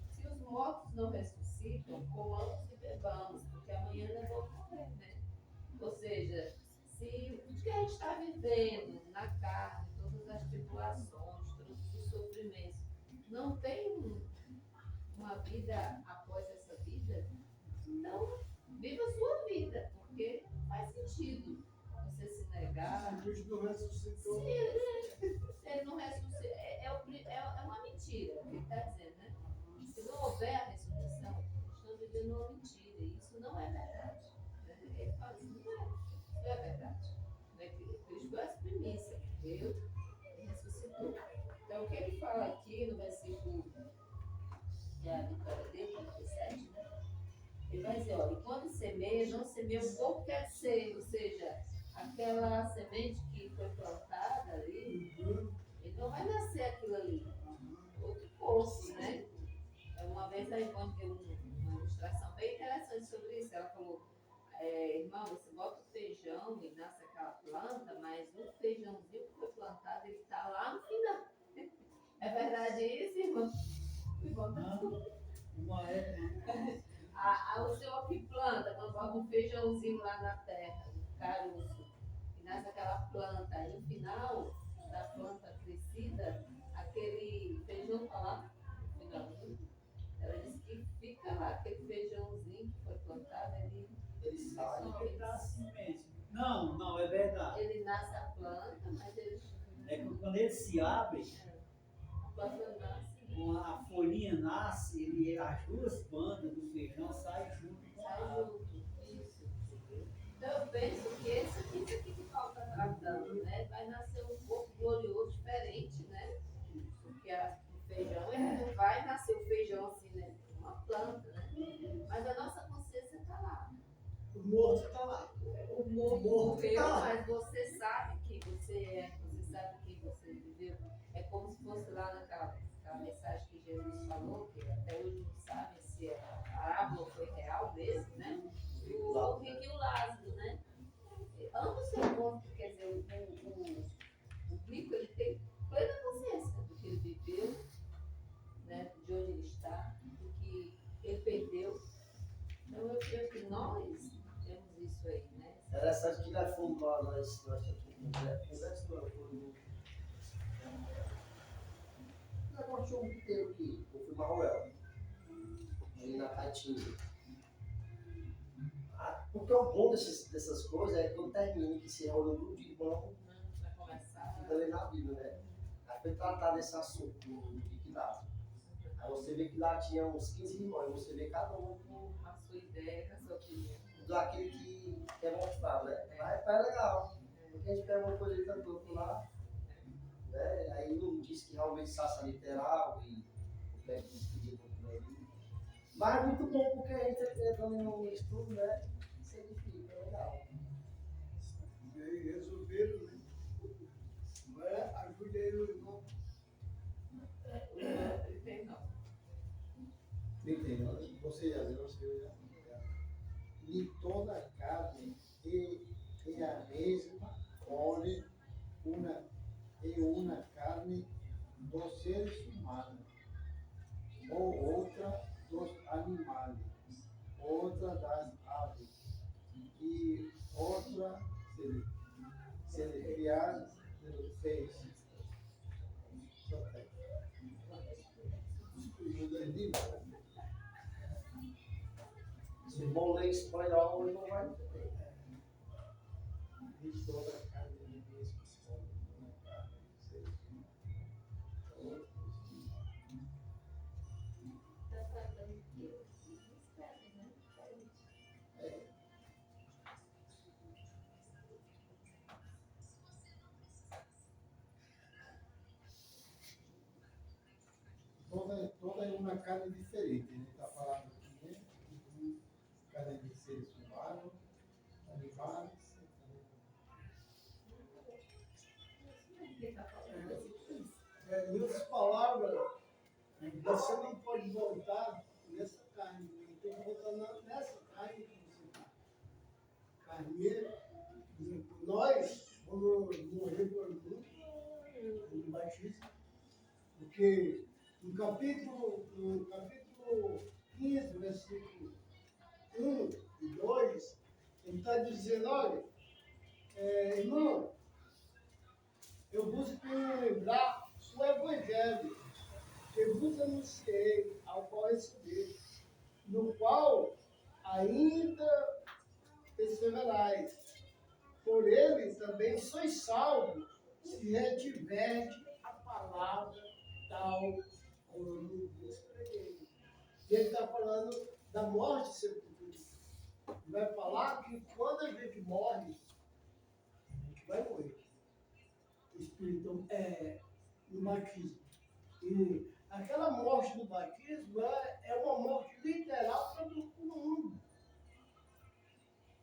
Se os mortos não ressuscitam, comamos e bebamos, porque amanhã nós vamos morrer, né? Ou seja, se o que a gente está vivendo na carne, todas as tribulações, todos os sofrimentos, não tem uma vida após essa vida, então viva a sua vida, porque faz sentido você se negar. Se Cristo não ressuscitou. Se ele não ressuscita, é uma mentira o que ele está dizendo, né? Se não houver a ressurreição, estamos vivendo uma mentira, e isso não é verdade. Né? Ele fala assim, não é verdade. Né? Cristo é as primícias, Deus ressuscitou. Então, o que ele fala aqui no versículo da vitória dele, 37, né? Ele vai dizer, olha, quando semeia, não semeia o pouco quer ser, ou seja, aquela semente que foi plantada ali, ele não vai nascer aquilo ali. Outro pouco, né? Uma vez a Ivone deu uma ilustração bem interessante sobre isso. Ela falou, irmão, você bota o feijão e disse, irmão. Uma é. O senhor que planta, quando bota um feijãozinho lá na terra, um caroço, e nasce aquela planta, aí no final da planta crescida, aquele feijão tá lá, no finalzinho, ela disse que fica lá, aquele feijãozinho que foi plantado, Ele sai. Assim mesmo. Não, é verdade. ele nasce a planta, mas ele É que quando ele se abre, a planta nasce. a folhinha nasce, as duas bandas do feijão saem junto com a Sai árvore. junto, isso. Então eu penso que isso aqui que Paulo está tratando, né? Vai nascer um pouco glorioso, diferente, né? Porque o feijão, ele não vai nascer o feijão assim, né? Uma planta, né? Mas a nossa consciência está lá. O morto está lá. O morto morreu, mas você sabe que você é, você sabe que você viveu. É como se fosse lá naquela mensagem que Jesus falou, que até hoje não sabe se a parábola foi real mesmo, né? O rico e o Lázaro, né? Ambos são mortos, quer dizer, o rico ele tem plena consciência do que ele viveu, né? De onde ele está, do que ele perdeu. Então eu creio que nós temos isso aí, né? Interessante que nós fomos lá, nós conversando por um negócio de um inteiro aqui, eu fui Maruel, ali na Caitinga. Porque o bom dessas coisas é que quando termina, que se reúne um grupo de irmãos, Para começar fica ali na Bíblia, né? Aí foi tratar desse assunto do Rick Lázaro. Aí você vê que lá tinha uns 15 irmãos, e você vê cada um com a sua ideia, a sua opinião. daquele que quer mostrar, né? Mas é legal, porque a gente pega uma coisa de tanto lá, né? Aí não diz que realmente saça literal e o que é que diz que diz aquilo ali. Mas é muito bom porque a gente entrando no estudo, né? Isso edifica, é legal. E aí resolveram, né? Agora ajuda aí o irmão. Ele tem não. Entendeu? Você já viu, nem toda carne é a mesma, porém, uma carne dos seres humanos, ou outra dos animais, outra das aves, e outra celestial dos peixes. Entendi? Se o irmão ler espanhol, ele não vai entender. Nem toda carne é a mesma, uma carne dos seres humanos. Está tratando que espécies, né? Toda é uma carne diferente. Ele está falando aqui, né? Carne de seres humanos, animais. Quem está falando? Em outras palavras, você não pode voltar nessa carne, tem que voltar nessa carne que você está. Carneiro, por exemplo, nós vamos morrer por muito no batismo, porque no capítulo 15, versículo 1 e 2, ele está dizendo, olha, irmão, eu vos tenho lembrar o evangelho que vos anunciei, ao qual recebi, no qual ainda perseverais. Por ele também sois salvos, se retiverdes a palavra tal como vos preguei. E ele está falando da morte e sepultura. Vai falar que quando a gente morre, a gente vai morrer. O Espírito no batismo. E aquela morte do batismo é uma morte literal para todo mundo.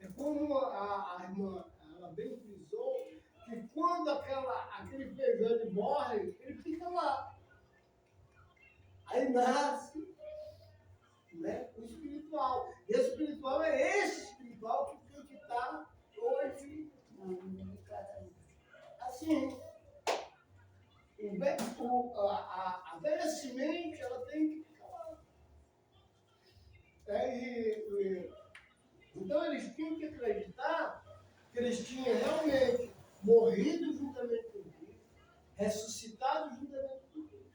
É como a irmã ela bem frisou, que quando aquele feijão ele morre, ele fica lá. Aí nasce, né, o espiritual. E o espiritual é esse espiritual que tem que estar hoje assim. A velha semente, ela tem que ficar lá. Então eles tinham que acreditar que eles tinham realmente morrido juntamente com Cristo, ressuscitado juntamente com Cristo.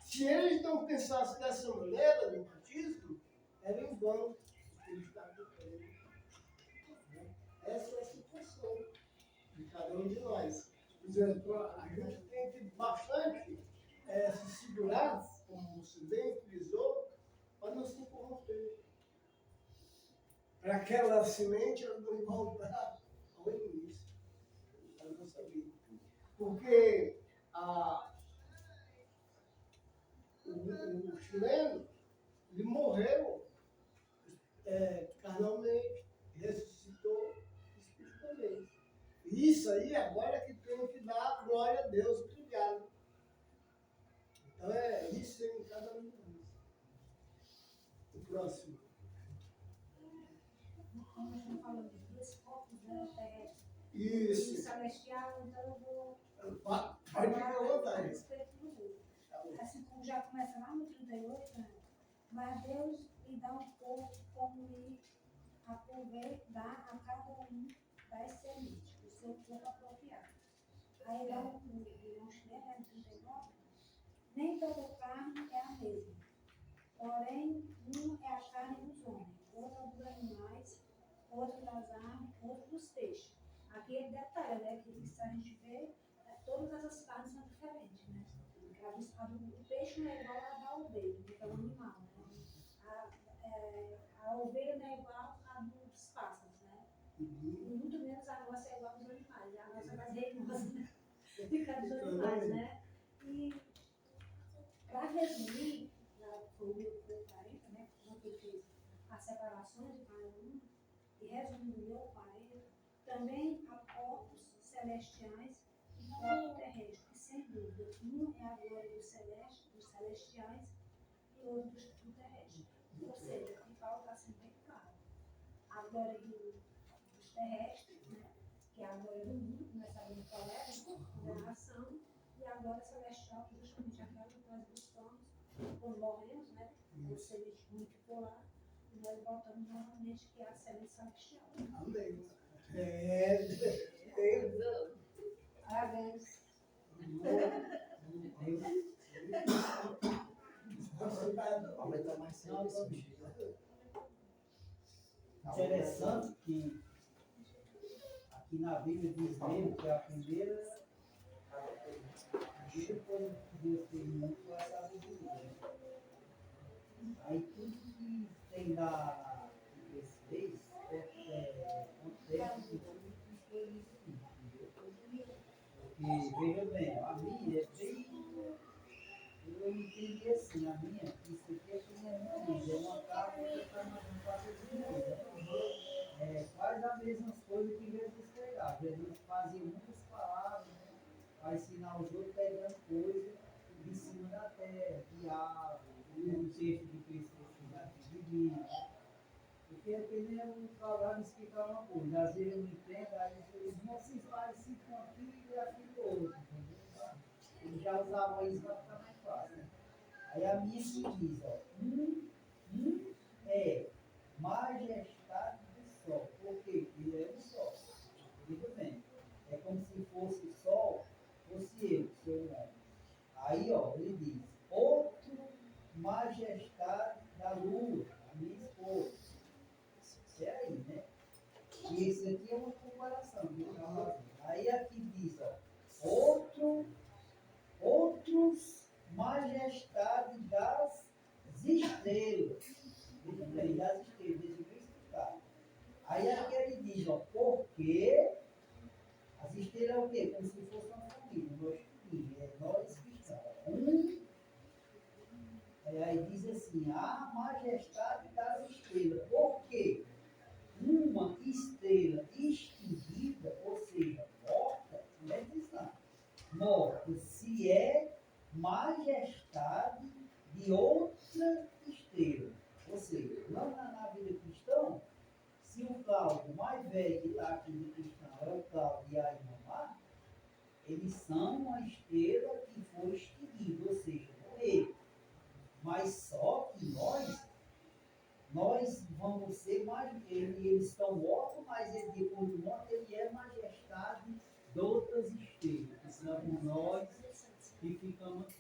Se eles não pensassem dessa maneira no batismo, era em vão que eles estavam crendo. Essa é a situação de cada um de nós. Por exemplo, a gente tem que bastante se segurar, como você bem frisou, para não se corromper. Para aquela semente ela não voltar ao início. Ela não sabia. Porque o chileno, ele morreu carnalmente, ressuscitou espiritualmente. E isso aí agora que tem que dar glória a Deus, obrigado. Então isso em cada um de nós. O próximo. Como eu estou falando de dois corpos, né? Terrestre Isso. e celestial, então eu vou Pode ficar à a vontade. respeito do outro. Assim como já começa lá no 38, né? Mas Deus lhe dá um corpo como lhe aprouver, dá a cada um das sementes, o seu corpo apropriado. Aí dá um chileno, né, 39, nem toda carne é a mesma. Porém, um é a carne dos homens, outra dos animais, outra das aves, outra dos peixes. Aqui ele detalha, né? Que se a gente vê, todas essas carnes são diferentes, né? O peixe não é igual a da ovelha, que é um animal, né? A ovelha não é igual a dos pássaros, né? E muito menos a nossa é igual aos animais. A nossa é mais reinosa, né? Fica dos animais, né? E para resumir, foi o meu 40, né? Quando eu fiz as separações de cada um, e resumindo o meu 40, também há corpos celestiais e corpos terrestres, sem dúvida. Um é a glória dos celestiais e outro do terrestre. Ou seja, aqui Paulo está sendo bem claro. A glória dos terrestres, né? Que é a glória do mundo, nós sabemos qual é, a condenação, e a glória celestial, que justamente aquela que nós buscamos quando morremos, né? O semente ruim ficou lá, e nós voltamos novamente, que é a semente celestial. Amém. Parabéns. Aumentar mais cedo esse bicho. Interessante que aqui na Bíblia diz mesmo que a primeira coisa que Deus fez no mundo foi a sabedoria. Aí tudo que tem na esse fez acontece que tudo que foi isso, entendeu? Porque, veja bem, a minha é bem. Eu entendi assim, a minha, isso aqui é que não é minha vida, é uma casa que está na casa de Deus. Faz as mesmas coisas que Jesus pregava. Jesus fazia muitas palavras, né, para ensinar os outros pegando coisas de cima da terra, de árvore, um texto de pessoas de vida. Porque aquele é um trabalho de explicar uma coisa. Às vezes eu não entendo, aí eles não se parecem com aquilo e aquilo outro, entendeu? Ele já usava isso para ficar mais fácil. Né? Aí a minha se diz, ó, é majestade do sol. Por quê? Porque ele é o sol. Veja bem, é como se fosse o sol, fosse eu, seu nome. Aí, ó, ele diz, outro majestade da lua, a minha esposa. Isso é aí, né? E esse aqui é uma comparação. Aí aqui diz, ó, outros majestade das estrelas. Veja bem, das estrelas, deixa eu explicar. Aí aqui ele diz, ó, porque as estrelas é o quê? Como se fosse uma família, nós cristãos. Aí diz assim, a majestade das estrelas. Por quê? Uma estrela extinguida, ou seja, morta, não é cristã, morta, se é majestade de outra estrela. Ou seja, não na vida cristã, se o Cláudio mais velho que está aqui de cristão é o Cláudio e a irmã, eles são uma estrela que foi extinguida, ou seja, morreram. Mas só que nós vamos ser mais, eles estão mortos, mas ele, depois de morto, ele é majestade de outras estrelas, que são nós que ficamos aqui.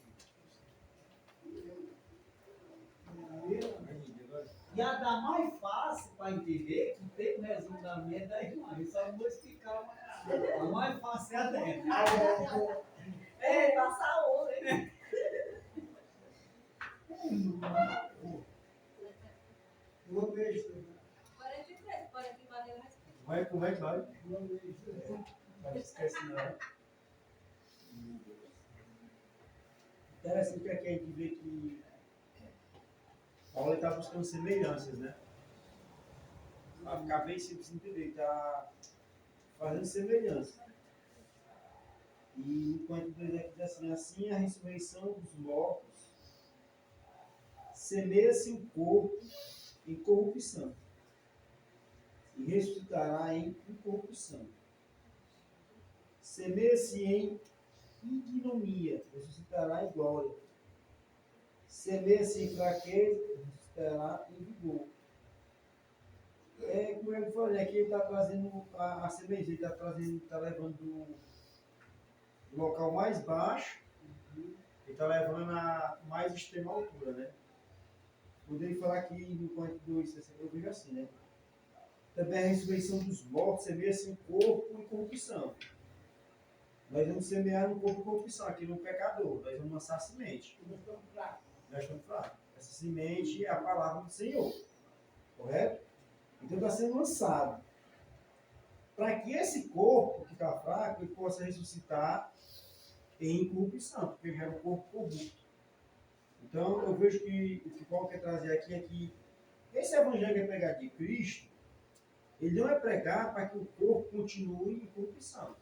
E a da mais fácil para entender, que tem um resumo da minha da irmã, eu só vou explicar a mais fácil é a dela. É, passar onda, hein? Uma vez, 43, pode aqui bater mais. Como é que vai? uma vez. Não esquece não. Interessante que aqui a gente vê que Paulo está buscando semelhanças, né? Para ficar bem simples de entender, está fazendo semelhança. E enquanto Deus aqui diz assim a ressurreição dos mortos semeia-se o corpo em corrupção e ressuscitará em incorrupção. Semeia-se em ignomia, ressuscitará em glória. Semeia-se em fraqueza, ressuscitará em vigor. Como eu falei, aqui ele está trazendo a semente, ele está levando do local mais baixo, ele está levando a mais extrema altura, né? Poderia falar aqui no 42, eu vejo assim, né? Também a ressurreição dos mortos semeia-se em corpo e corrupção. Nós vamos semear no corpo e corrupção, aqui no pecador, nós vamos lançar a semente. Nós estamos fracos. Essa semente é a palavra do Senhor, correto? Então está sendo lançado. Para que esse corpo que está fraco ele possa ressuscitar em corrupção, porque já é um corpo corrupto. Então eu vejo que o que Paulo quer trazer aqui é que esse evangelho que é pregado de Cristo, ele não é pregado para que o corpo continue em corrupção,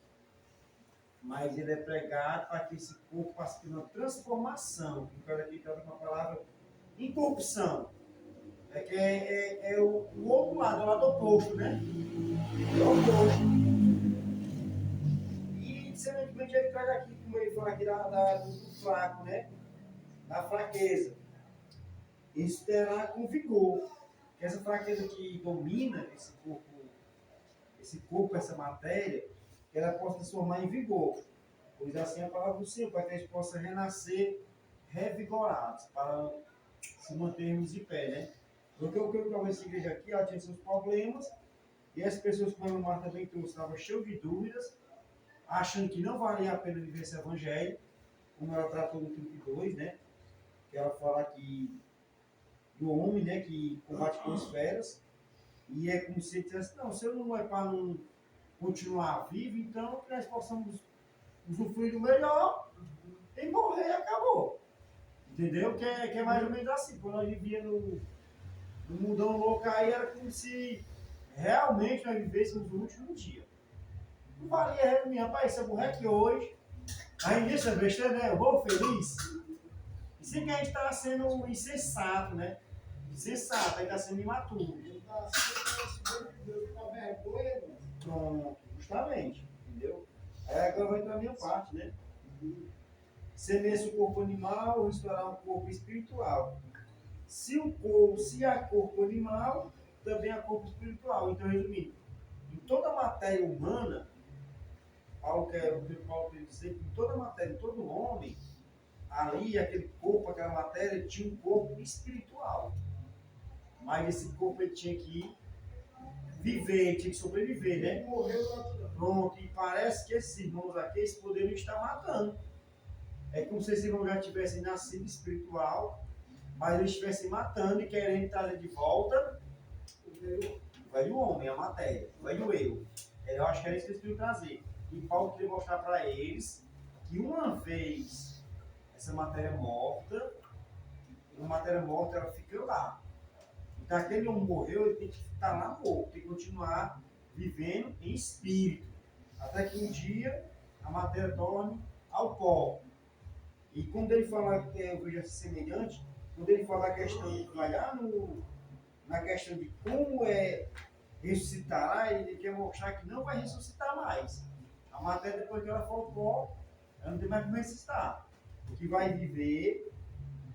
mas ele é pregado para que esse corpo passe por uma transformação. O cara aqui trata com a palavra incorrupção. É o outro lado, é o lado oposto, né? É o oposto. E, semelhantemente, ele traz aqui, como ele fala aqui, do fraco, né? Da fraqueza. Isso terá com vigor. Essa fraqueza que domina esse corpo, essa matéria, que ela possa transformar em vigor. Pois assim é a palavra do Senhor, para que a gente possa renascer revigorados, para se mantermos de pé, né? Porque o que eu essa igreja aqui, ela tinha seus problemas, e as pessoas, como a Marta também trouxe, estavam cheias de dúvidas, achando que não valia a pena viver esse evangelho, como ela tratou no 32, né? Que ela fala aqui do homem, né? Que combate com esferas, e é como se ele dissesse, não, se eu não é para não continuar vivo, então que nós possamos usufruir do melhor e morrer e acabou. Entendeu? Que é mais ou menos assim, quando nós vivíamos no mundão louco aí, era como se realmente nós vivêssemos o último dia. Não valia resumir, rapaz, se eu morrer aqui hoje, aí nisso é besteira, né? Eu vou feliz. E sim que a gente está sendo insensato, né? Insensato, aí está sendo imaturo. Pronto, justamente, entendeu? Aí agora vai entrar a minha parte, né? Semeia-se o corpo animal, restaurar o corpo espiritual. Se há corpo animal, também há corpo espiritual. Então, resumindo, em toda a matéria humana, Paulo quer dizer que em toda a matéria, em todo homem, ali, aquele corpo, aquela matéria, tinha um corpo espiritual. Mas esse corpo ele tinha que viver, tinha que sobreviver, né? Pronto, e parece que esses irmãos aqui, eles poderiam estar matando. É como se esses irmãos já tivessem nascido espiritual, mas eles estivessem matando e querendo trazer de volta o velho homem, a matéria, o velho eu. Eu acho que era isso que eles queriam trazer. E Paulo queria mostrar para eles que uma vez essa matéria morta, ela fica lá. Então aquele homem morreu, ele tem que estar lá morto, tem que continuar vivendo em espírito. Até que um dia a matéria torne ao pó. E quando ele fala que eu vejo assim semelhante, quando ele fala a questão de vai lá na questão de como ressuscitará, ele quer mostrar que não vai ressuscitar mais. A matéria, depois que ela for pó, ela não tem mais como resistar. O que vai viver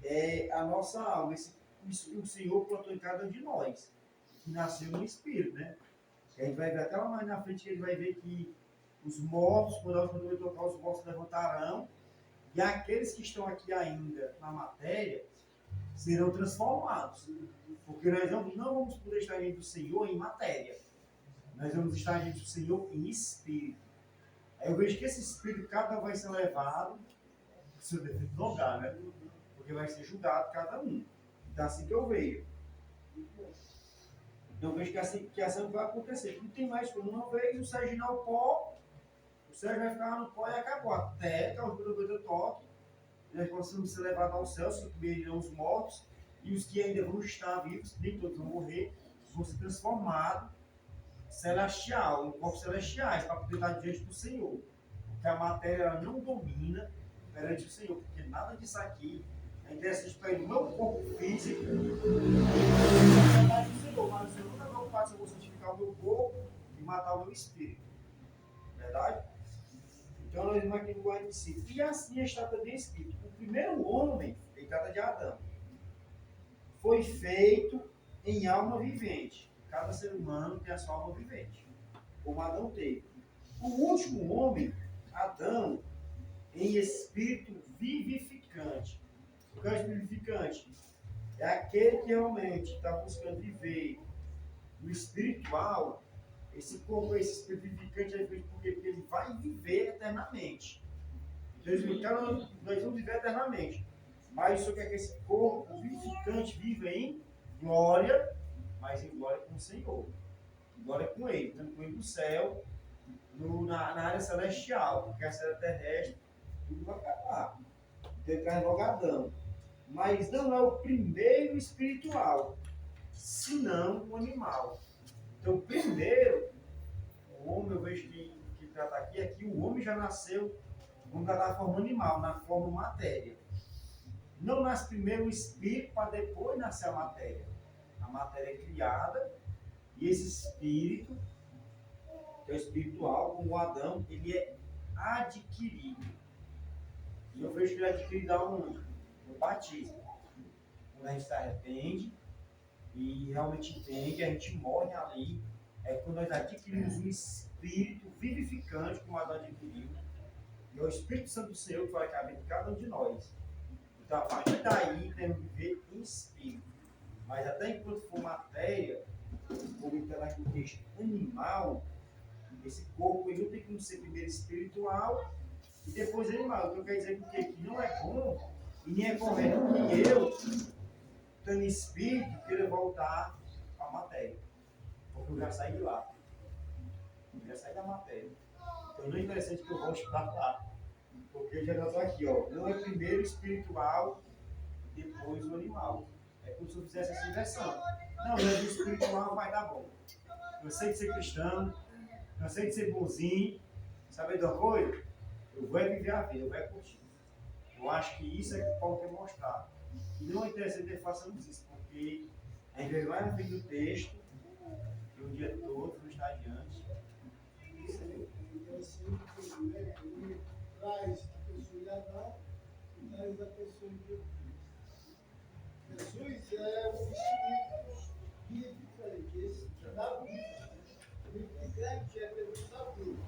é a nossa alma. Isso o Senhor plantou em cada um de nós, que nasceu no Espírito, né? E a gente vai ver até lá mais na frente que ele vai ver que os mortos, quando ele tocar, os mortos levantarão, e aqueles que estão aqui ainda na matéria serão transformados. Porque nós não vamos poder estar diante do Senhor em matéria. Nós vamos estar diante do Senhor em espírito. Aí eu vejo que esse espírito, cada vai ser levado para o seu devido lugar, né? Porque vai ser julgado cada um. Então, assim que eu vejo. Eu vejo que assim vai acontecer. Não tem mais como. Uma vez o Sérgio no pó, o Sérgio vai ficar no pó e acabou. Até que a última toque, nós possamos ser levados ao céu, se primeiro os mortos, e os que ainda vão estar vivos, nem todos vão morrer, vão ser transformados celestial, em corpos celestiais, para poder estar diante do Senhor. Porque a matéria ela não domina perante o Senhor, porque nada disso aqui é interessante para ele. O meu corpo físico mas o Senhor nunca vai ocupar se eu vou santificar o meu corpo e matar o meu espírito. Verdade? Então nós vamos aqui no guarda de si. E assim está também escrito. O primeiro homem, feitado de Adão, foi feito em alma vivente. Cada ser humano tem a sua alma vivente, como Adão teve. O último homem, Adão, em espírito vivificante. O que é espírito vivificante? É aquele que realmente está buscando viver no espiritual. Esse corpo, esse espírito vivificante é feito porque ele vai viver eternamente. Então, nós vamos viver eternamente. Mas isso quer que esse corpo vivificante viva em glória, mas em glória com o Senhor. Glória com Ele, tanto com Ele no céu, na área celestial, porque a área terrestre, tudo vai acabar. Então ele traz logo Adão. Mas não é o primeiro espiritual, senão o animal. Então, primeiro, o homem, eu vejo que trata aqui, é que o homem já nasceu, vamos tratar a forma animal, na forma matéria. Não nasce primeiro o espírito para depois nascer a matéria. A matéria é criada e esse espírito, que é o espiritual, como o Adão, ele é adquirido. E eu vejo que ele é adquirido no batismo. Quando a gente se arrepende e realmente entende, a gente morre ali. É quando nós adquirimos um espírito vivificante, como o Adão adquiriu. E é o Espírito Santo do Senhor que vai caber em cada um de nós. Então, a partir daí, temos que viver em espírito. Mas até enquanto for matéria, como está aqui o texto animal, esse corpo ele não tem como ser primeiro espiritual e depois animal. Então, quer dizer que não é bom e nem é correto que eu, estando em espírito, queira voltar à matéria. Porque eu já saí de lá. Eu já saí da matéria. Então, não é interessante que eu volte para lá. Porque eu já estou aqui, ó. Não é primeiro espiritual, depois o animal. É como se eu fizesse essa inversão. Não, mas o espiritual vai dar bom. Cansei de ser cristão, cansei de ser bonzinho. Sabe de uma coisa? Eu vou viver a vida, eu vou curtir. Eu acho que isso é que Paulo quer mostrar. E não é interessante que façamos isso, porque a gente vai na frente do texto, e o dia todo, não está adiante. Ele traz a pessoa de Adão e traz a pessoa de Jesus. Jesus é o espírito vivificante, esse que dá vida. O vivificante é Jesus da vida.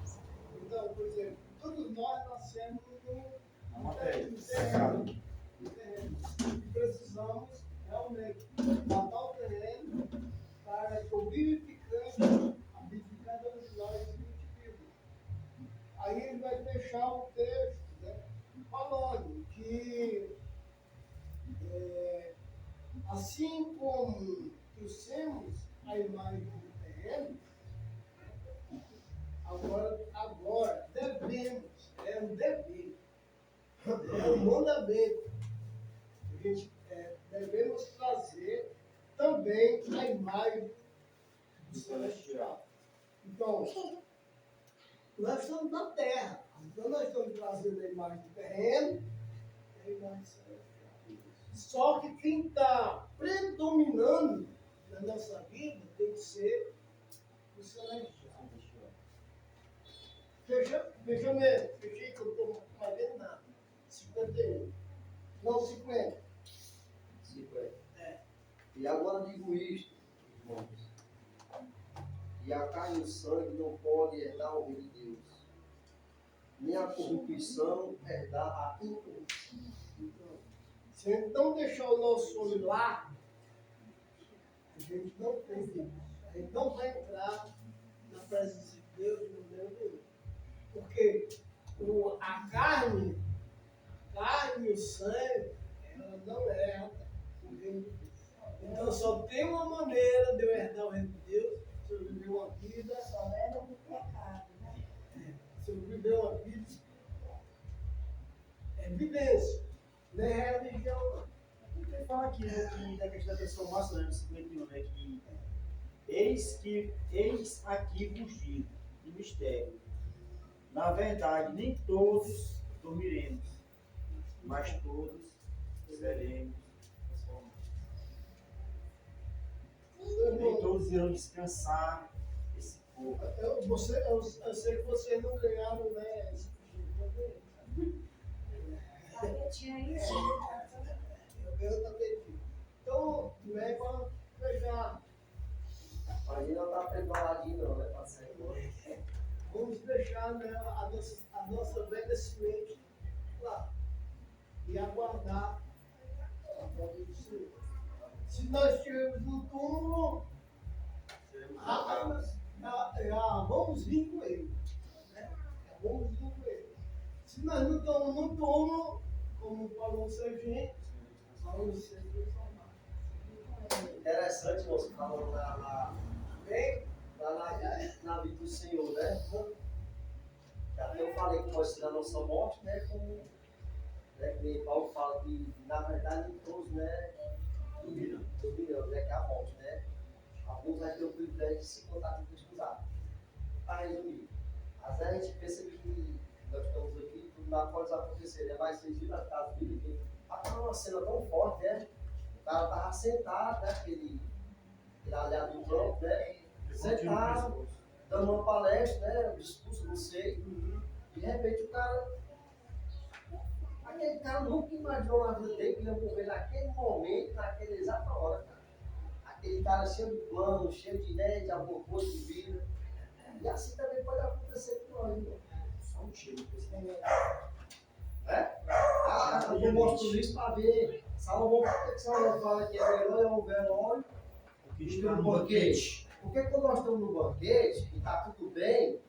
Então, por exemplo, todos nós nascemos no terreno. E precisamos realmente matar o terreno para que o vivificante, a vivificante de nós, vivifique. Aí ele vai fechar o texto, né, falando que assim como trouxemos a imagem do terreno, agora devemos, é um dever, é um mandamento. A gente devemos trazer também a imagem do celestial. Então, nós estamos na terra, então nós estamos trazendo a imagem do terreno e a imagem celestial. Só que quem está predominando na nossa vida tem que ser o celestial. Fechei que eu estou mais vendo nada. 51. Não, 50. 50. E agora digo isto, irmãos. E a carne e o sangue não podem herdar o reino de Deus. Nem a corrupção herdar a incorrupção. Se a gente não deixar o nosso olho lá, a gente não tem Deus. A gente não vai entrar na presença de Deus no meu Deus. Porque a carne e o sangue, ela não herda o reino de Deus. Então só tem uma maneira de eu herdar o reino de Deus, se eu viver uma vida. Só era do pecado, né? Se eu viver uma vida, é vivência, não é religião, não. Ele fala aqui, né, que da questão da transformação, né, no 51, né, que eis aqui vos digo, em mistério. Na verdade, nem todos dormiremos, mas todos seremos transformados. Nem todos irão descansar esse corpo. Eu sei que vocês não ganharam, né? Esse Tapetinho aí, eu ganho tapetinho. Então, né, para fechar, A gente não está preparadinho, não, né, parceiro? vamos deixar, né, a nossa velha semente lá e aguardar a volta do Senhor. Se nós estivermos no túmulo, Seremos vamos vir com ele. Né? Vamos vir com ele. Se nós não estamos no túmulo, como falou o Serginho, vamos ser transformados. Interessante, moço, falando na vida do Senhor, né? Até eu falei que nós na nossa morte, né? Como que Paulo fala que, na verdade, todos, né? Dormiram, né? Que é a morte, né? Alguns vai ter o privilégio de se contar com Cristo usado. Para resumir, às vezes a gente pensa que nós estamos aqui, tudo nada pode acontecer, né? Mas vocês viram a casa dele, que estava uma cena tão forte, né? O cara estava sentado, né? Aquele aliado do campo, né? Sentado, dando uma palestra, né? Um discurso, não sei. De repente o cara. Aquele cara nunca imaginou na vida dele que ia morrer naquele momento, naquela exata hora, cara. Aquele cara cheio de planos, cheio de ideias, de alguma coisa de vida. E assim também pode acontecer com nós, irmão. Só um tiro, eu mostro isso para ver. Salomão, por que Salomão fala que é melhor é um velório porque do que está um no banquete? Porque quando nós estamos no banquete e está tudo bem,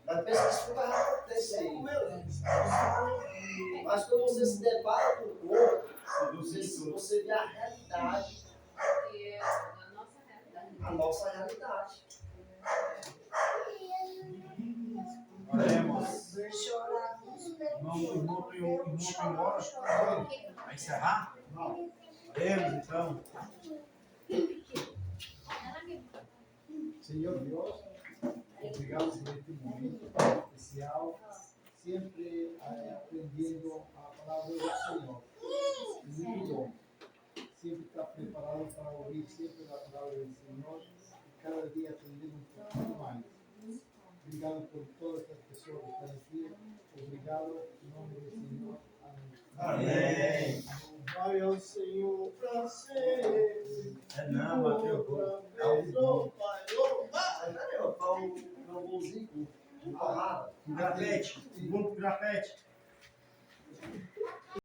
nós pensamos que isso vai acontecer. Mas quando você se depara com o corpo, você vê a realidade. Que é a nossa realidade. A nossa realidade. Oremos. Chorar nos Irmão, foi embora? Vai encerrar? Oremos, então. Senhor Deus, obrigado por este momento especial, sempre aprendendo a palavra do Senhor. Muito bom. Sempre está preparado para ouvir sempre a palavra do Senhor e cada dia aprendendo um pouquinho mais. Obrigado por todas as pessoas que estão aqui. Obrigado em nome do Senhor. Amém. Amém. Vai ao Senhor para sempre. É não, Mateus. Pai, Aí, ó, tá um bonzinho com porrada. Com grafete. Vamos com grafete.